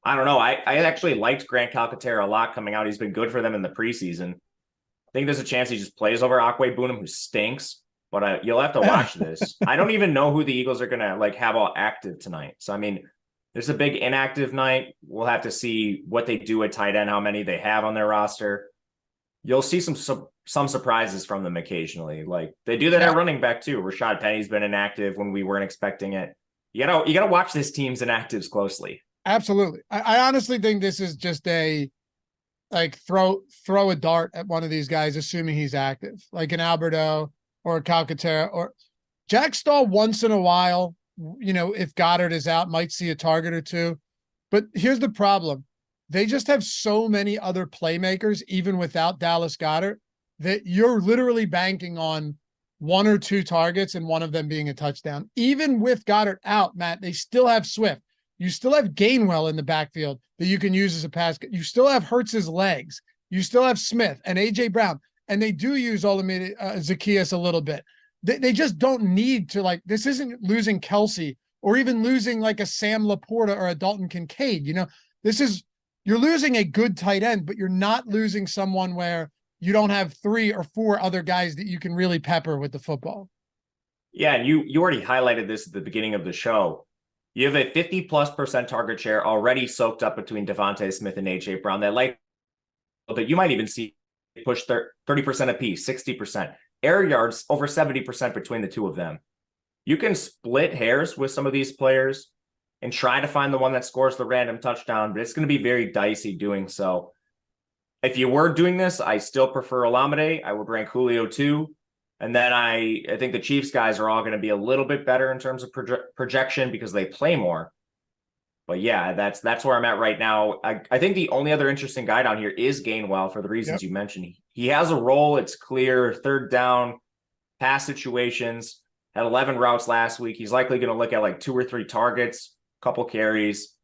I don't know. I actually liked Grant Calcaterra a lot coming out. He's been good for them in the preseason. I think there's a chance he just plays over Akwe-Bunam, who stinks, but you'll have to watch this. I don't even know who the Eagles are going to have all active tonight. So, I mean, there's a big inactive night. We'll have to see what they do at tight end, how many they have on their roster. You'll see some surprises from them occasionally. Like they do that at running back too. Rashad Penny's been inactive when we weren't expecting it. You gotta watch this team's inactives closely. Absolutely. I honestly think this is just a throw a dart at one of these guys, assuming he's active, like an Alberto or a Calcaterra or Jack Stoll once in a while. If Goddard is out, might see a target or two. But here's the problem. They just have so many other playmakers, even without Dallas Goddard, that you're literally banking on one or two targets and one of them being a touchdown. Even with Goddard out, Matt, they still have Swift. You still have Gainwell in the backfield that you can use as a pass. You still have Hurts's legs. You still have Smith and AJ Brown. And they do use Zacchaeus a little bit. They just don't need to, this isn't losing Kelsey or even losing like a Sam Laporta or a Dalton Kincaid. You're losing a good tight end, but you're not losing someone where you don't have 3 or 4 other guys that you can really pepper with the football. Yeah, and you already highlighted this at the beginning of the show. You have a 50+% target share already soaked up between Devontae Smith and AJ Brown that you might even see push 30% apiece, 60%. Air yards over 70% between the two of them. You can split hairs with some of these players and try to find the one that scores the random touchdown, but it's going to be very dicey doing so. If you were doing this, I still prefer Olamide. I would rank Julio 2. And then I think the Chiefs guys are all going to be a little bit better in terms of projection because they play more. But yeah, that's where I'm at right now. I think the only other interesting guy down here is Gainwell for the reasons you mentioned. He has a role. It's clear. Third down, pass situations. Had 11 routes last week. He's likely going to look at 2 or 3 targets, couple carries.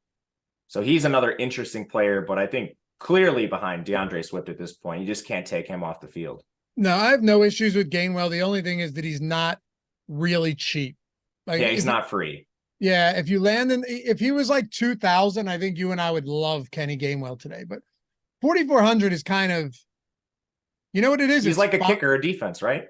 So he's another interesting player, but I think clearly behind DeAndre Swift at this point. You just can't take him off the field. No, I have no issues with Gainwell. The only thing is that he's not really cheap. He's not free. Yeah, if he was 2,000, I think you and I would love Kenny Gainwell today. But 4,400 is kind of, you know what it is? He's like a kicker or defense, right?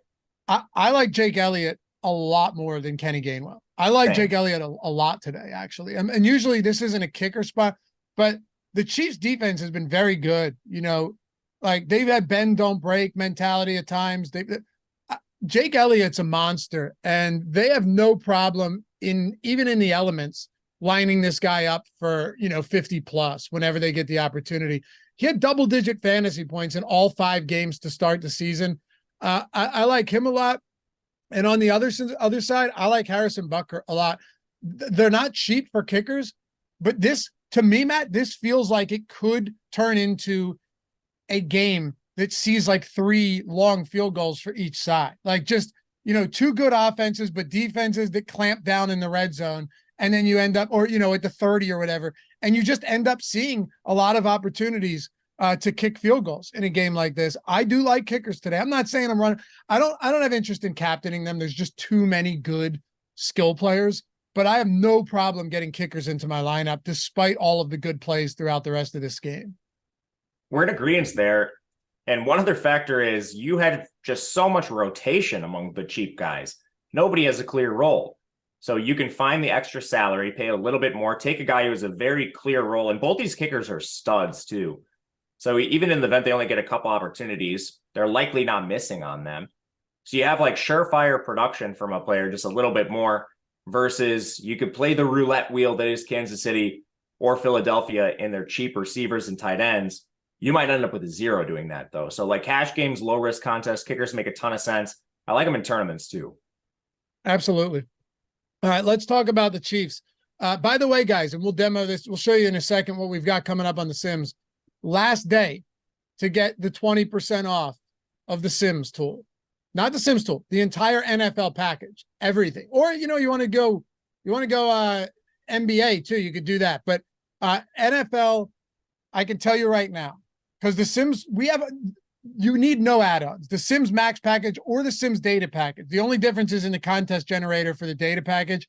I like Jake Elliott a lot more than Kenny Gainwell. I like Jake Elliott a lot today, actually. And usually this isn't a kicker spot, but the Chiefs defense has been very good. They've had bend, don't break mentality at times. Jake Elliott's a monster, and they have no problem even in the elements lining this guy up for 50 plus whenever they get the opportunity. He had double-digit fantasy points in all 5 games to start the season. I like him a lot. And on the other side, I like Harrison Butker a lot. They're not cheap for kickers, but this, to me, Matt, this feels like it could turn into a game that sees like 3 long field goals for each side. Like just, 2 good offenses, but defenses that clamp down in the red zone. And then you end up, or, at the 30 or whatever, and you just end up seeing a lot of opportunities to kick field goals in a game like this. I do like kickers today. I'm not saying I'm running. I don't have interest in captaining them. There's just too many good skill players, but I have no problem getting kickers into my lineup despite all of the good plays throughout the rest of this game. We're in agreement there. And one other factor is you had just so much rotation among the cheap guys. Nobody has a clear role. So you can find the extra salary, pay a little bit more, take a guy who has a very clear role. And both these kickers are studs too. So even in the event they only get a couple opportunities, they're likely not missing on them. So you have like surefire production from a player, just a little bit more, versus you could play the roulette wheel that is Kansas City or Philadelphia in their cheap receivers and tight ends. You might end up with a 0 doing that though. So like cash games, low risk contests, kickers make a ton of sense. I like them in tournaments too. Absolutely. All right, let's talk about the Chiefs. By the way, guys, and we'll demo this. We'll show you in a second what we've got coming up on the Sims. Last day to get the 20% off of the Sims tool. Not the Sims tool, the entire NFL package, everything. Or, you want to go NBA too, you could do that. But NFL, I can tell you right now, because the Sims, you need no add-ons. The Sims Max package or the Sims data package. The only difference is in the contest generator for the data package,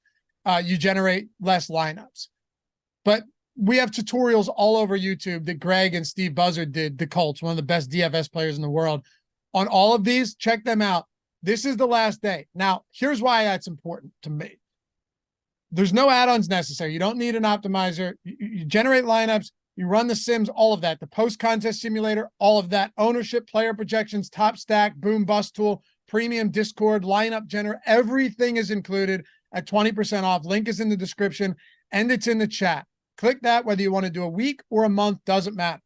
you generate less lineups. But we have tutorials all over YouTube that Greg and Steve Buzzard did, the Colts, one of the best DFS players in the world. On all of these, check them out. This is the last day. Now, here's why that's important to me. There's no add-ons necessary. You don't need an optimizer. You generate lineups. You run the Sims, all of that. The post-contest simulator, all of that. Ownership, player projections, top stack, boom bust tool, premium Discord, lineup generator. Everything is included at 20% off. Link is in the description, and it's in the chat. Click that, whether you want to do a week or a month, doesn't matter.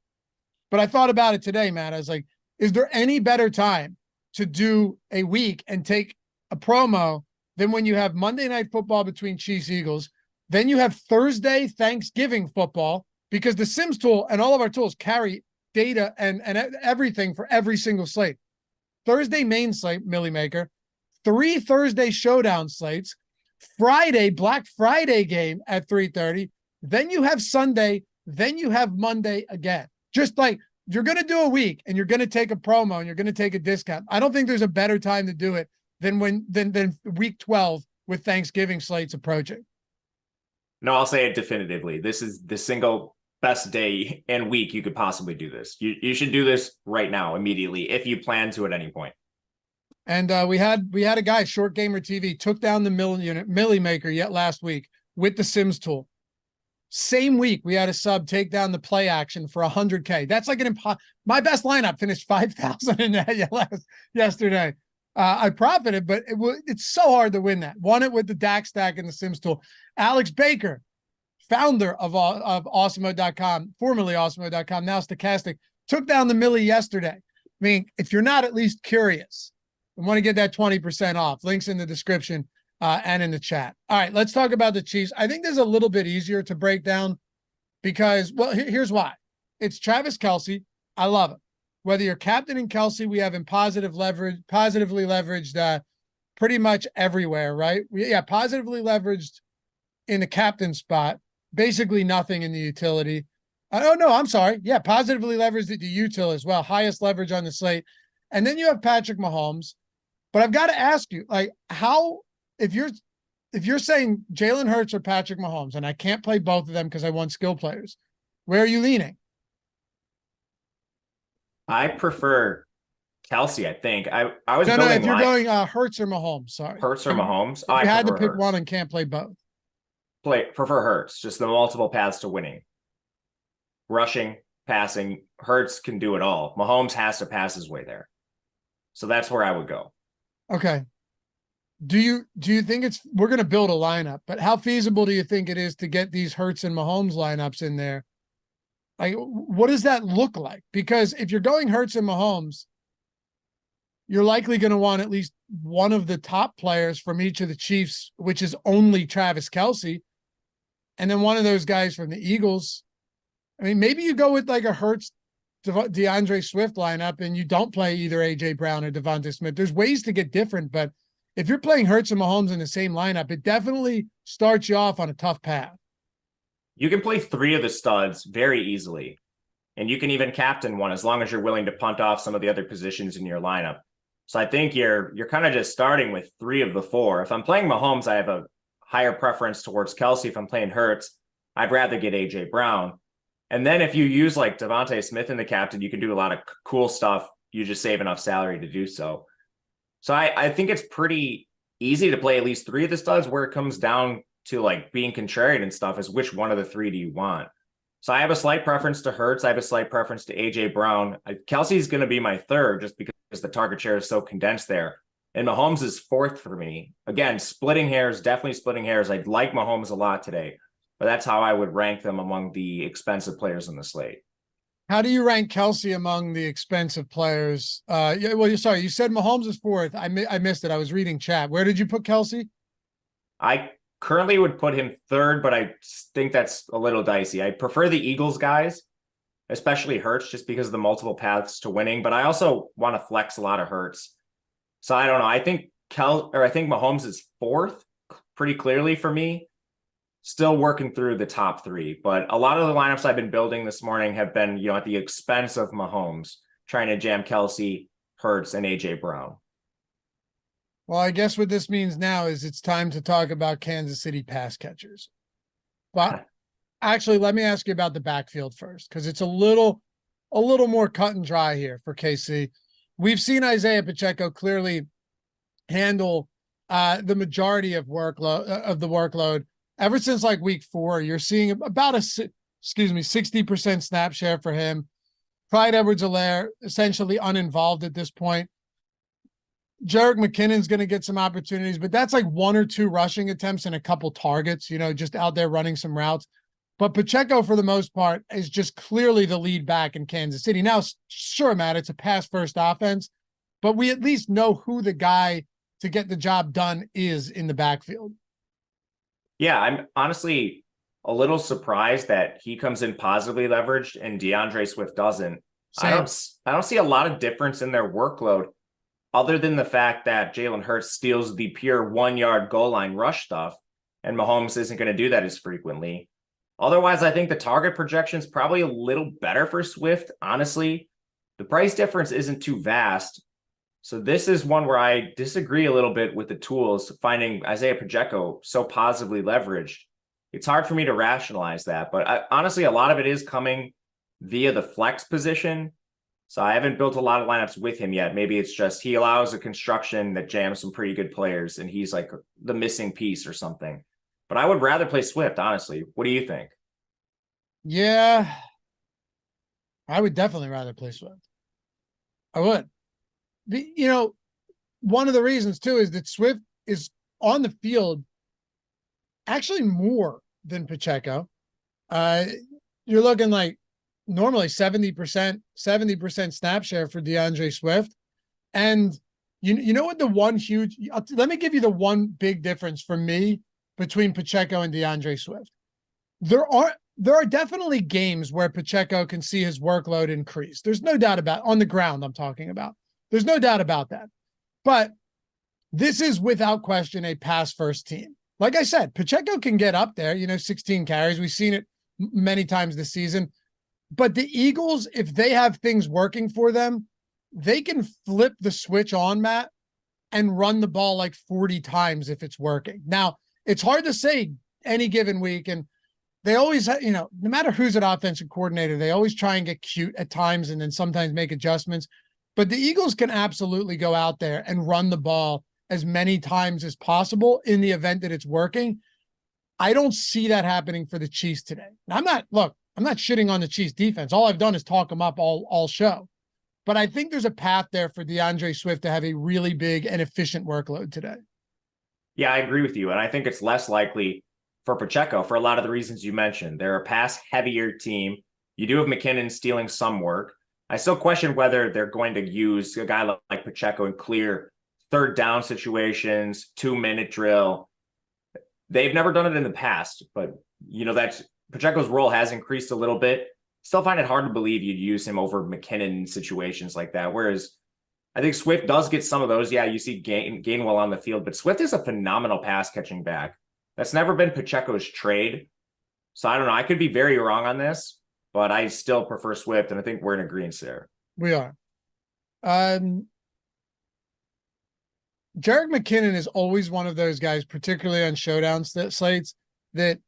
But I thought about it today, Matt. I was like, is there any better time to do a week and take a promo than when you have Monday Night Football between Chiefs Eagles, then you have Thursday Thanksgiving football, because the Sims tool and all of our tools carry data and everything for every single slate. Thursday main slate, Millie Maker, 3 Thursday Showdown slates, Friday, Black Friday game at 3:30, then you have Sunday, then you have Monday again. Just like you're going to do a week and you're going to take a promo and you're going to take a discount. I don't think there's a better time to do it than week 12 with Thanksgiving slates approaching. No, I'll say it definitively. This is the single best day and week you could possibly do this. You should do this right now, immediately, if you plan to at any point. And we had a guy, Short Gamer TV, took down the Millie Maker yet last week with the Sims tool. Same week, we had a sub take down the play action for 100K. That's like my best lineup finished 5,000 in that yesterday. I profited, but it's so hard to win that. Won it with the DAX stack and the Sims tool. Alex Baker, founder of Awesemo.com, formerly Awesemo.com, now Stochastic, took down the Millie yesterday. I mean, if you're not at least curious and want to get that 20% off, links in the description and in the chat. All right, let's talk about the Chiefs. I think this is a little bit easier to break down because, well, here's why. It's Travis Kelce. I love him. Whether you're captaining Kelce, we have him positively leveraged pretty much everywhere, right? Positively leveraged in the captain spot. Basically nothing in the utility. Oh, no, I'm sorry. Yeah, positively leveraged at the util as well. Highest leverage on the slate. And then you have Patrick Mahomes. But I've got to ask you, like, how, if you're saying Jalen Hurts or Patrick Mahomes, and I can't play both of them because I want skill players, where are you leaning? I prefer Kelce, I think. I was no, if you're going Hurts or Mahomes, sorry. Hurts or Mahomes? I had to pick Hurts. one and can't play both. Prefer Hurts, just the multiple paths to winning. Rushing, passing, Hurts can do it all. Mahomes has to pass his way there. So that's where I would go. Okay. Do you think we're going to build a lineup, but how feasible do you think it is to get these Hurts and Mahomes lineups in there? Like, what does that look like? Because if you're going Hurts and Mahomes, you're likely going to want at least one of the top players from each of the Chiefs, which is only Travis Kelce, and then one of those guys from the Eagles. I mean, maybe you go with like a Hurts, DeAndre Swift lineup, and you don't play either AJ Brown or Devonta Smith. There's ways to get different, but if you're playing Hurts and Mahomes in the same lineup, it definitely starts you off on a tough path. You can play three of the studs very easily, and you can even captain one as long as you're willing to punt off some of the other positions in your lineup. So I think you're kind of just starting with three of the four. If I'm playing Mahomes, I have a higher preference towards Kelce. If I'm playing Hurts, I'd rather get AJ Brown. And then if you use like Devonta Smith in the captain, you can do a lot of cool stuff. You just save enough salary to do so. So I think it's pretty easy to play at least three of the studs. Where it comes down to like being contrarian and stuff is which one of the three do you want? So I have a slight preference to Hurts. I have a slight preference to AJ Brown. Kelsey's going to be my third just because the target share is so condensed there. And Mahomes is fourth for me. Again, definitely splitting hairs. I like Mahomes a lot today, but that's how I would rank them among the expensive players on the slate. How do you rank Kelce among the expensive players? You said Mahomes is fourth. I missed it. I was reading chat. Where did you put Kelce? I currently would put him third, but I think that's a little dicey. I prefer the Eagles guys, especially Hurts, just because of the multiple paths to winning. But I also want to flex a lot of Hurts. So I don't know. I think Mahomes is fourth pretty clearly for me. Still working through the top three, but a lot of the lineups I've been building this morning have been, at the expense of Mahomes, trying to jam Kelce, Hurts, and AJ Brown. Well, I guess what this means now is it's time to talk about Kansas City pass catchers. But actually, let me ask you about the backfield first, because it's a little more cut and dry here for KC. We've seen Isaiah Pacheco clearly handle the majority of the workload. Ever since like week 4, you're seeing about 60% snap share for him. Clyde Edwards-Helaire essentially uninvolved at this point. Jerick McKinnon's going to get some opportunities, but that's like 1 or 2 rushing attempts and a couple targets, just out there running some routes. But Pacheco, for the most part, is just clearly the lead back in Kansas City. Now, sure, Matt, it's a pass-first offense, but we at least know who the guy to get the job done is in the backfield. Yeah, I'm honestly a little surprised that he comes in positively leveraged and DeAndre Swift doesn't. Same. I don't see a lot of difference in their workload other than the fact that Jalen Hurts steals the pure 1-yard goal line rush stuff, and Mahomes isn't going to do that as frequently. Otherwise, I think the target projection is probably a little better for Swift, honestly. The price difference isn't too vast. So this is one where I disagree a little bit with the tools, finding Isaiah Pacheco so positively leveraged. It's hard for me to rationalize that, but honestly, a lot of it is coming via the flex position. So I haven't built a lot of lineups with him yet. Maybe it's just he allows a construction that jams some pretty good players and he's like the missing piece or something. But I would rather play Swift, honestly. What do you think? Yeah, I would definitely rather play Swift. I would. One of the reasons too is that Swift is on the field actually more than Pacheco. You're looking like normally 70% snap share for DeAndre Swift. And you know what let me give you the one big difference for me between Pacheco and DeAndre Swift. There are definitely games where Pacheco can see his workload increase. There's no doubt about on the ground I'm talking about. There's no doubt about that. But this is without question a pass first team. Like I said, Pacheco can get up there, 16 carries. We've seen it many times this season. But the Eagles, if they have things working for them, they can flip the switch on, Matt, and run the ball like 40 times if it's working. Now, it's hard to say any given week. And they always, no matter who's an offensive coordinator, they always try and get cute at times and then sometimes make adjustments. But the Eagles can absolutely go out there and run the ball as many times as possible in the event that it's working. I don't see that happening for the Chiefs today. I'm not shitting on the Chiefs defense. All I've done is talk them up all show. But I think there's a path there for DeAndre Swift to have a really big and efficient workload today. Yeah, I agree with you. And I think it's less likely for Pacheco for a lot of the reasons you mentioned. They're a pass heavier team. You do have McKinnon stealing some work. I still question whether they're going to use a guy like Pacheco in clear third down situations, 2-minute drill. They've never done it in the past, but that Pacheco's role has increased a little bit. Still find it hard to believe you'd use him over McKinnon in situations like that. Whereas I think Swift does get some of those. Yeah, you see Gainwell on the field, but Swift is a phenomenal pass catching back. That's never been Pacheco's trade. So I don't know. I could be very wrong on this, but I still prefer Swift, and I think we're in agreement there. We are. Jerick McKinnon is always one of those guys, particularly on Showdown slates, that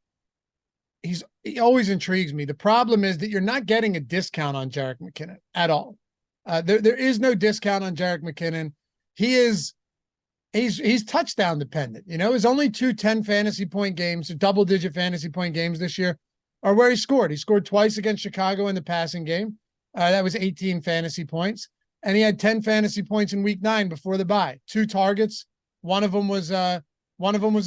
he always intrigues me. The problem is that you're not getting a discount on Jerick McKinnon at all. There is no discount on Jerick McKinnon. He's touchdown dependent. His only 2 10 fantasy point games, double-digit fantasy point games this year, are where he scored. He scored twice against Chicago in the passing game. That was 18 fantasy points. And he had 10 fantasy points in week 9 before the bye. 2 targets. One of them was a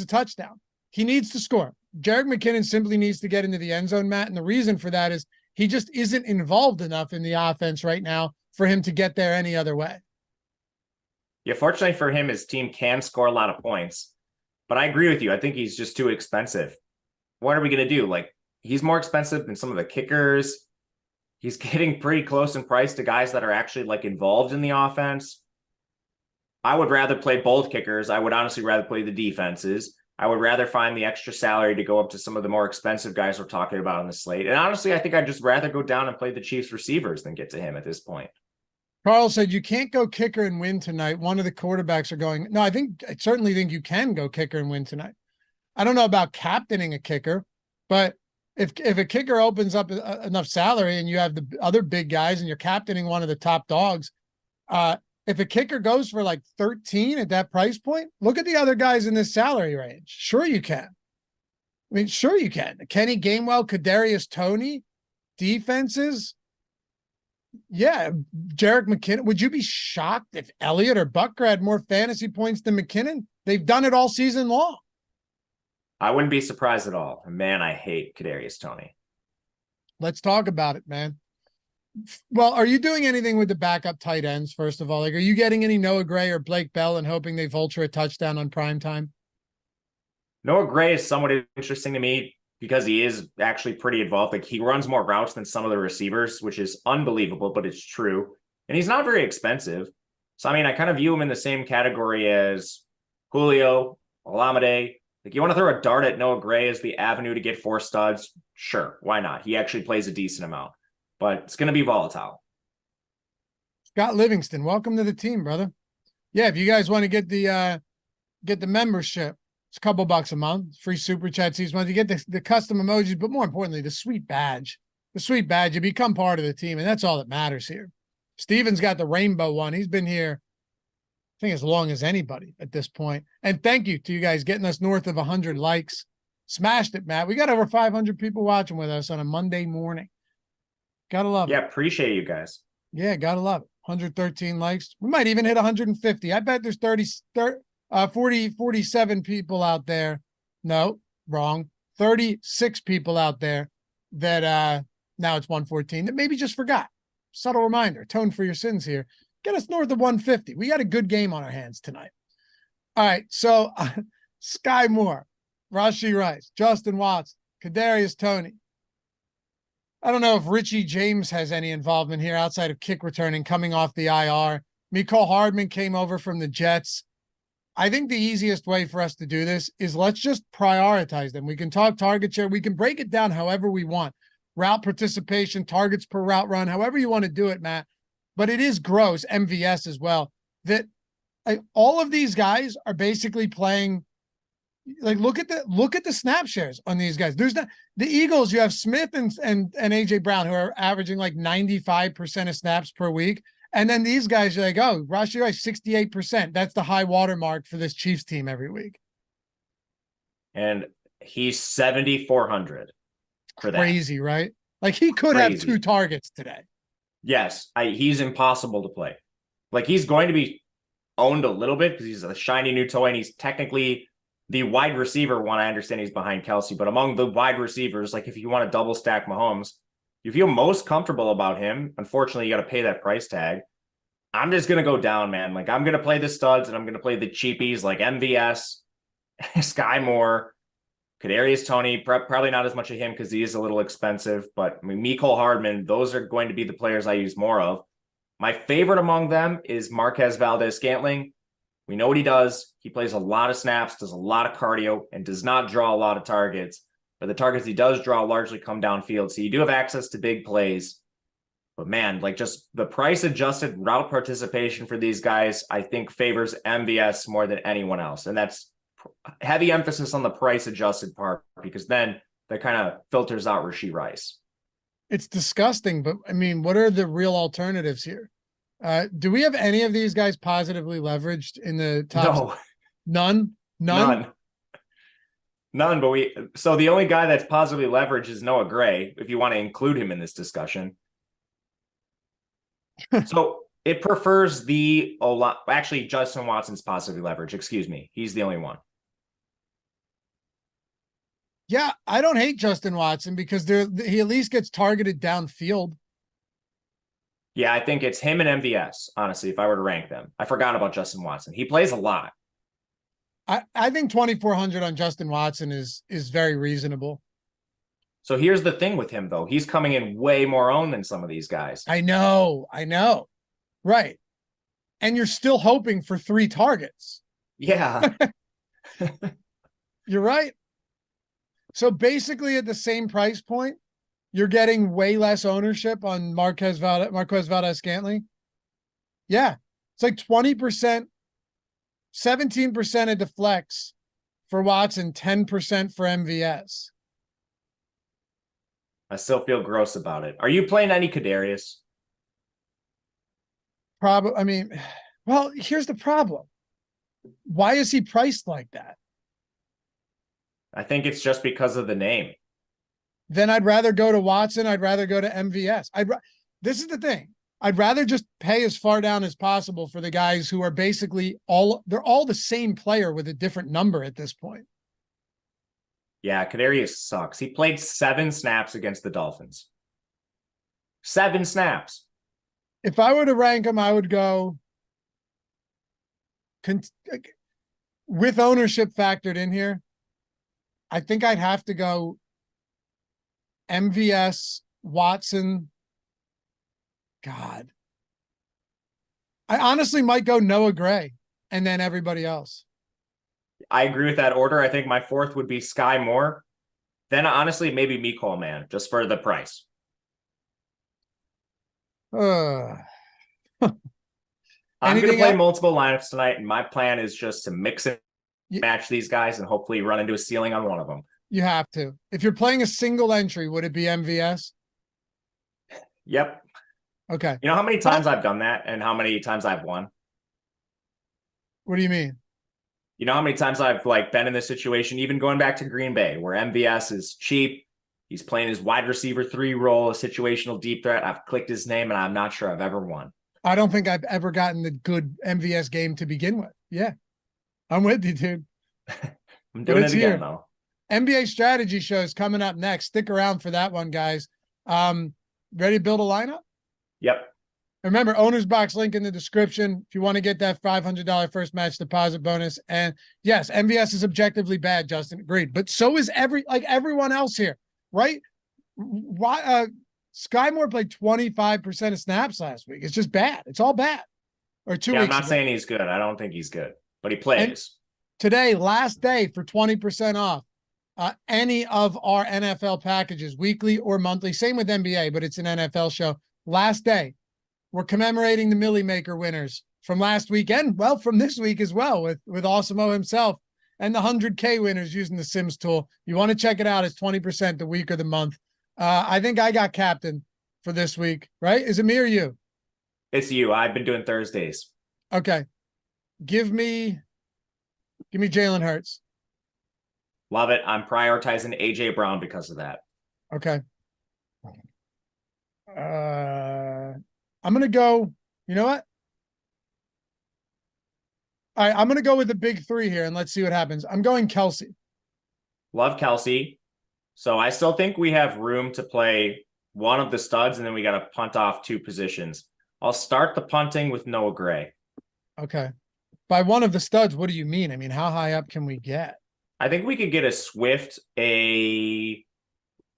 touchdown. He needs to score. Jerick McKinnon simply needs to get into the end zone, Matt. And the reason for that is he just isn't involved enough in the offense right now for him to get there any other way. Yeah, fortunately for him, his team can score a lot of points. But I agree with you. I think he's just too expensive. What are we going to do? He's more expensive than some of the kickers. He's getting pretty close in price to guys that are actually involved in the offense. I would rather play both kickers. I would honestly rather play the defenses. I would rather find the extra salary to go up to some of the more expensive guys we're talking about on the slate. And honestly, I think I'd just rather go down and play the Chiefs receivers than get to him at this point. Carl said you can't go kicker and win tonight. One of the quarterbacks are going. No, I certainly think you can go kicker and win tonight. I don't know about captaining a kicker, but if a kicker opens up enough salary and you have the other big guys and you're captaining one of the top dogs, if a kicker goes for 13 at that price point, look at the other guys in this salary range. Sure you can. Sure you can. Kenny Gainwell, Kadarius Toney, defenses. Yeah, Jerick McKinnon. Would you be shocked if Elliott or Butker had more fantasy points than McKinnon? They've done it all season long. I wouldn't be surprised at all. Man, I hate Kadarius Toney. Let's talk about it, man. Well, are you doing anything with the backup tight ends, first of all? Are you getting any Noah Gray or Blake Bell and hoping they vulture a touchdown on prime time? Noah Gray is somewhat interesting to me because he is actually pretty involved. He runs more routes than some of the receivers, which is unbelievable, but it's true. And he's not very expensive. So, I kind of view him in the same category as Julio, Olamide. You want to throw a dart at Noah Gray as the avenue to get 4 studs? Sure, why not? He actually plays a decent amount, but it's going to be volatile. Scott Livingston, welcome to the team, brother. Yeah, if you guys want to get the membership, it's a couple bucks a month, free super chats each month. You get the custom emojis, but more importantly, the sweet badge. The sweet badge, you become part of the team, and that's all that matters here. Steven's got the rainbow one. He's been here, I think, as long as anybody at this point. And thank you to you guys getting us north of 100 likes. Smashed it, Matt. We got over 500 people watching with us on a Monday morning. Gotta love it. Yeah, appreciate you guys. Yeah, gotta love it. 113 likes. We might even hit 150. I bet there's 47 people out there. No, wrong. 36 people out there that now it's 114 that maybe just forgot. Subtle reminder, atone for your sins here. Get us north of 150. We got a good game on our hands tonight. All right, so Sky Moore, Rashee Rice, Justin Watts, Kadarius Toney. I don't know if Richie James has any involvement here outside of kick returning coming off the IR. Mecole Hardman came over from the Jets. I think the easiest way for us to do this is let's just prioritize them. We can talk target share. We can break it down however we want. Route participation, targets per route run, however you want to do it, Matt. But it is gross, MVS as well, that all of these guys are basically playing. Look at the snap shares on these guys. There's not the Eagles. You have Smith and AJ Brown who are averaging 95% of snaps per week. And then these guys are Rashee Rice, 68%. That's the high water mark for this Chiefs team every week. And he's 7,400 for that. Crazy, right? He could have 2 targets today. Yes, he's impossible to play. Like, he's going to be owned a little bit because he's a shiny new toy, and he's technically the wide receiver one. I understand he's behind Kelsey, but among the wide receivers, like if you want to double stack Mahomes, you feel most comfortable about him. Unfortunately, you got to pay that price tag. I'm just going to go down, man. Like, I'm going to play the studs and I'm going to play the cheapies like MVS, Sky Moore, Kadarius Toney. Probably not as much of him because he is a little expensive, but I mean, Mecole Hardman, those are going to be the players I use more of. My favorite among them is Marquez Valdes-Scantling. We know what he does. He plays a lot of snaps, does a lot of cardio, and does not draw a lot of targets. But the targets he does draw largely come downfield. So you do have access to big plays. But man, like, just the price adjusted route participation for these guys, I think favors MVS more than anyone else. And that's heavy emphasis on the price adjusted part, because then that kind of filters out Rashee Rice. It's disgusting, but I mean, what are the real alternatives here? Do we have any of these guys positively leveraged in the top? No. None. But so the only guy that's positively leveraged is Noah Gray, if you want to include him in this discussion. So it prefers actually, Justin Watson's positively leveraged. Excuse me. He's the only one. Yeah, I don't hate Justin Watson because he at least gets targeted downfield. Yeah, I think it's him and MVS, honestly, if I were to rank them. I forgot about Justin Watson. He plays a lot. I think 2,400 on Justin Watson is very reasonable. So here's the thing with him, though. He's coming in way more owned than some of these guys. I know. Right. And you're still hoping for 3 targets. Yeah. You're right. So basically at the same price point, you're getting way less ownership on Marquez Valdes-Scantling. Yeah. It's like 20%, 17% of the flex for Watson, 10% for MVS. I still feel gross about it. Are you playing any Kadarius? Probably. I mean, well, here's the problem. Why is he priced like that? I think it's just because of the name. Then I'd rather go to Watson. I'd rather go to MVS. This is the thing. I'd rather just pay as far down as possible for the guys who are basically they're all the same player with a different number at this point. Yeah, Kadarius sucks. He played 7 snaps against the Dolphins. 7 snaps. If I were to rank him, I would go with ownership factored in here. I think I'd have to go MVS, Watson. God. I honestly might go Noah Gray and then everybody else. I agree with that order. I think my 4th would be Sky Moore. Then honestly, maybe Mecole, man, just for the price. I'm going to play multiple lineups tonight, and my plan is just to mix and match these guys and hopefully run into a ceiling on one of them. You have to. If you're playing a single entry, would it be MVS? Yep. Okay. You know how many times I've done that and how many times I've won? What do you mean? You know how many times I've been in this situation, even going back to Green Bay, where MVS is cheap. He's playing his wide receiver 3 role, a situational deep threat. I've clicked his name and I'm not sure I've ever won. I don't think I've ever gotten the good MVS game to begin with. Yeah. I'm with you, dude. I'm doing it again, though. NBA strategy show is coming up next. Stick around for that one, guys. Ready to build a lineup? Yep. Remember, OwnersBox link in the description if you want to get that $500 first match deposit bonus. And yes, MVS is objectively bad, Justin. Agreed. But so is everyone else here, right? Why Sky Moore played 25% of snaps last week. It's just bad. It's all bad. Or 2 weeks I'm not ago. saying he's good. I don't think he's good, but he plays. And today, last day for 20% off any of our NFL packages, weekly or monthly. Same with NBA, but it's an NFL show. Last day. We're commemorating the Millie Maker winners from last weekend. Well, from this week as well with Awesemo himself and the 100K winners using the Sims tool. You want to check it out. It's 20% the week or the month. I think I got captain for this week, right? Is it me or you? It's you. I've been doing Thursdays. Okay. Give me Jalen Hurts. Love it. I'm prioritizing AJ Brown because of that. Okay. I'm going to go, you know what? All right, I'm going to go with the big three here, and let's see what happens. I'm going Kelsey. Love Kelsey. So I still think we have room to play one of the studs, and then we got to punt off 2 positions. I'll start the punting with Noah Gray. Okay. By one of the studs, what do you mean? I mean, how high up can we get? I think we could get a Swift, a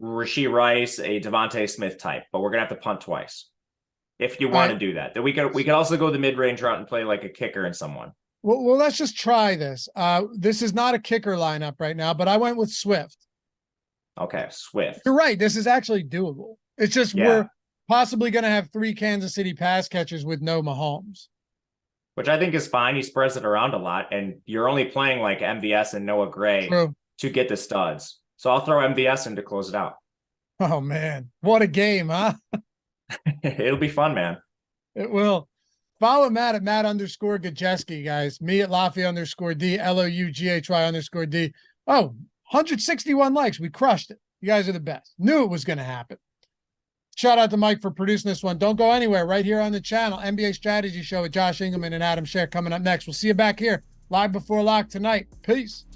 Rashee Rice, a Devontae Smith type, but we're going to have to punt twice if you want to do that. Then we could also go the mid-range route and play like a kicker and someone. Well, let's just try this. This is not a kicker lineup right now, but I went with Swift. Okay, Swift. You're right. This is actually doable. It's just we're possibly going to have 3 Kansas City pass catchers with no Mahomes. Which I think is fine. He spreads it around a lot, and you're only playing like MVS and Noah Gray to get the studs. So I'll throw MVS in to close it out. Oh, man. What a game, huh? It'll be fun, man. It will. Follow Matt at Matt _Gajewski, guys. Me at Laffy_D, LOUGHY_D. Oh, 161 likes. We crushed it. You guys are the best. Knew it was going to happen. Shout out to Mike for producing this one. Don't go anywhere. Right here on the channel. NBA Strategy Show with Josh Engelman and Adam Scher coming up next. We'll see you back here live before lock tonight. Peace.